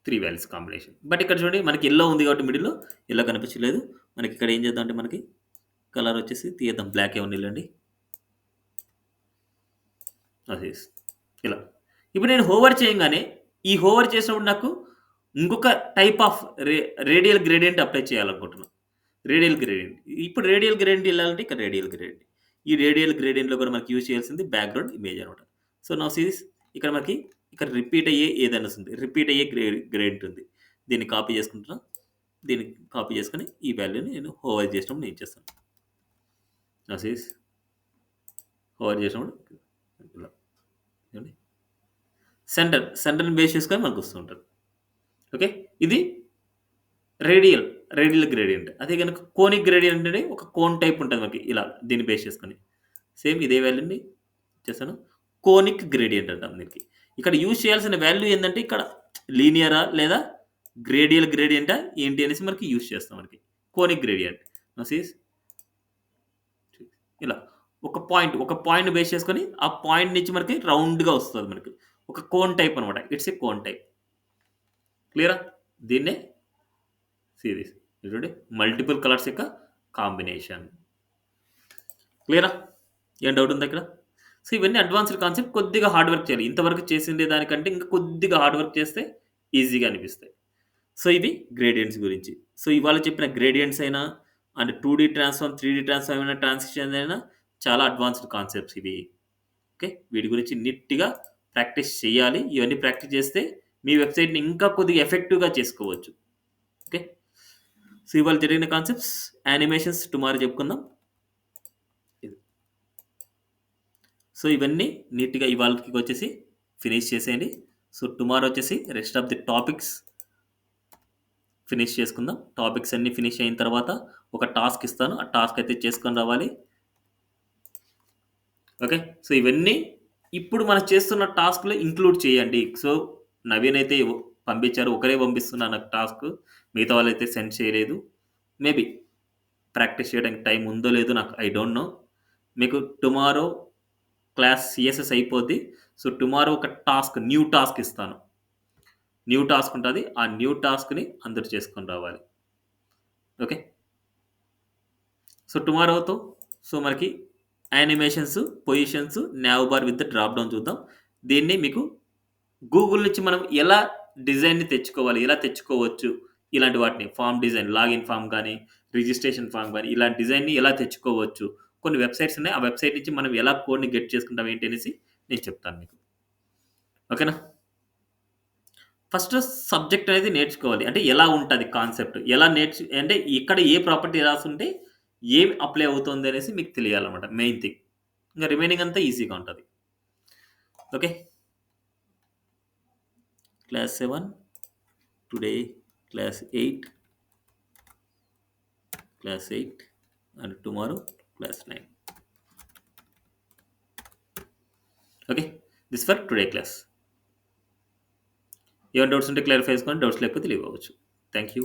3 values combination. But ఇక్కడ చూడండి మనకి ఎల్లో ఉంది కాబట్టి మిడిల్లో ఎల్లో కనిపించలేదు. మనకి ఇక్కడ ఏం చేద్దాం అంటే మనకి కలర్ వచ్చేసి తీద్దాం, బ్లాక్ ఏమన్నా వెళ్ళండి. అది ఇలా. ఇప్పుడు నేను హోవర్ చేయగానే ఈ హోవర్ చేసినప్పుడు నాకు ఇంకొక type of radial gradient apply చేయాలనుకుంటున్నాను. Radial gradient. ఇప్పుడు రేడియల్ గ్రేడియంట్ వెళ్ళాలంటే ఇక్కడ రేడియల్ గ్రేడియంట్. ఈ రేడియల్ గ్రేడియంట్లో కూడా మనకి యూజ్ చేయాల్సింది బ్యాక్గ్రౌండ్ ఇమేజ్ అనమాట. సో నా సీరీస్ ఇక్కడ మనకి ఇక్కడ రిపీట్ అయ్యే ఏదైనా ఉంది, రిపీట్ అయ్యే గ్రేడియంట్ ఉంది. దీన్ని కాపీ చేసుకుంటున్నా. దీన్ని కాపీ చేసుకొని ఈ వాల్యూని నేను హోవర్ చేసినప్పుడు నేను చేస్తాను. నా సీరీస్ హోవర్ చేసినప్పుడు ఇలా సెంటర్ని బేస్ చేసుకొని మనకు వస్తూ ఉంటుంది. ఓకే, ఇది రేడియల్ గ్రేడియంట్. అదే కనుక కోనిక్ గ్రేడియంట్ అంటే ఒక కోన్ టైప్ ఉంటుంది మనకి, ఇలా దీన్ని బేస్ చేసుకొని సేమ్ ఇదే వాల్యూని చేస్తాను. కోనిక్ గ్రేడియంట్ అంటాం దీనికి. ఇక్కడ యూజ్ చేయాల్సిన వాల్యూ ఏంటంటే ఇక్కడ లీనియరా లేదా గ్రేడియల్ గ్రేడియంటా ఏంటి అనేసి మనకి యూజ్ చేస్తాం. మనకి కోనిక్ గ్రేడియంట్ ఇలా ఒక పాయింట్ బేస్ చేసుకొని ఆ పాయింట్ నుంచి మనకి రౌండ్గా వస్తుంది, మనకి ఒక కోన్ టైప్ అనమాట. It's a cone type. క్లియరా? దీన్నే సిరీస్ చూడండి, మల్టిపుల్ కలర్స్ యొక్క కాంబినేషన్. క్లియరా? ఏం డౌట్ ఉంది ఇక్కడ? సో ఇవన్నీ అడ్వాన్స్డ్ కాన్సెప్ట్, కొద్దిగా హార్డ్ వర్క్ చేయాలి. ఇంతవరకు చేసిండే దానికంటే ఇంకా కొద్దిగా హార్డ్ వర్క్ చేస్తే ఈజీగా అనిపిస్తాయి. సో ఇవి గ్రేడియంట్స్ గురించి. సో ఇవాళ చెప్పిన గ్రేడియంట్స్ అయినా and 2D transform, 3D transform అయినా, ట్రాన్సిషన్ అయినా చాలా అడ్వాన్స్డ్ కాన్సెప్ట్స్ ఇవి. ఓకే, వీటి గురించి నీట్గా ప్రాక్టీస్ చేయాలి. ఇవన్నీ ప్రాక్టీస్ చేస్తే మీ వెబ్సైట్ని ఇంకా కొద్దిగా ఎఫెక్టివ్గా చేసుకోవచ్చు. ఓకే, సో ఇవాళ జరిగిన కాన్సెప్ట్స్, యానిమేషన్స్ టుమారో చెప్పుకుందాం. సో ఇవన్నీ నీట్గా ఇవాళకి వచ్చేసి ఫినిష్ చేసేయండి. సో టుమారో వచ్చేసి rest of the topics finish చేసుకుందాం. టాపిక్స్ అన్నీ ఫినిష్ అయిన తర్వాత ఒక టాస్క్ ఇస్తాను, ఆ టాస్క్ అయితే చేసుకొని రావాలి. ఓకే, సో ఇవన్నీ ఇప్పుడు మనం చేస్తున్న టాస్క్లో ఇంక్లూడ్ చేయండి. సో నవీన్ అయితే పంపించారు, ఒకరే పంపిస్తున్నా నాకు టాస్క్, మిగతా వాళ్ళైతే సెండ్ చేయలేదు. మేబీ ప్రాక్టీస్ చేయడానికి టైం ఉందో లేదో నాకు ఐ డోంట్ నో. మీకు టుమారో క్లాస్ సిఎస్ఎస్ అయిపోద్ది. సో టుమారో ఒక టాస్క్, న్యూ టాస్క్ ఇస్తాను. న్యూ టాస్క్ ఉంటుంది, ఆ న్యూ టాస్క్ని అందరూ చేసుకొని రావాలి. ఓకే, సో టుమారోతో సో మనకి animations, positions, now bar with drop down చూద్దాం. దీన్ని మీకు గూగుల్ నుంచి మనం ఎలా డిజైన్ని తెచ్చుకోవాలి, ఎలా తెచ్చుకోవచ్చు, ఇలాంటి వాటిని ఫామ్ డిజైన్, లాగిన్ ఫామ్ కానీ, రిజిస్ట్రేషన్ ఫామ్ కానీ, ఇలాంటి డిజైన్ని ఎలా తెచ్చుకోవచ్చు, కొన్ని వెబ్‌సైట్స్ ఉన్నాయి. ఆ వెబ్‌సైట్ నుంచి మనం ఎలా కోడ్‌ని గెట్ చేసుకుంటాం ఏంటి అనేసి నేను చెప్తాను మీకు. ఓకేనా? ఫస్ట్ సబ్జెక్ట్ అనేది నేర్చుకోవాలి. అంటే ఎలా ఉంటది కాన్సెప్ట్? ఎలా అంటే ఇక్కడ ఏ ప్రాపర్టీ రాసుంటే ఏం అప్లై అవుతుంది అనేసి మీకు తెలియాలన్నమాట మెయిన్ థింగ్. ఇంక రిమైనింగ్ అంతా ఈజీగా ఉంటది. Okay. Class 7 today class 8 and tomorrow class 9. Okay, this for today class. ఏమైనా డౌట్స్ ఉంటే క్లారిఫై చేసుకోండి. డౌట్స్ లేకపోతే లీవ్ అవ్వచ్చు. Thank you.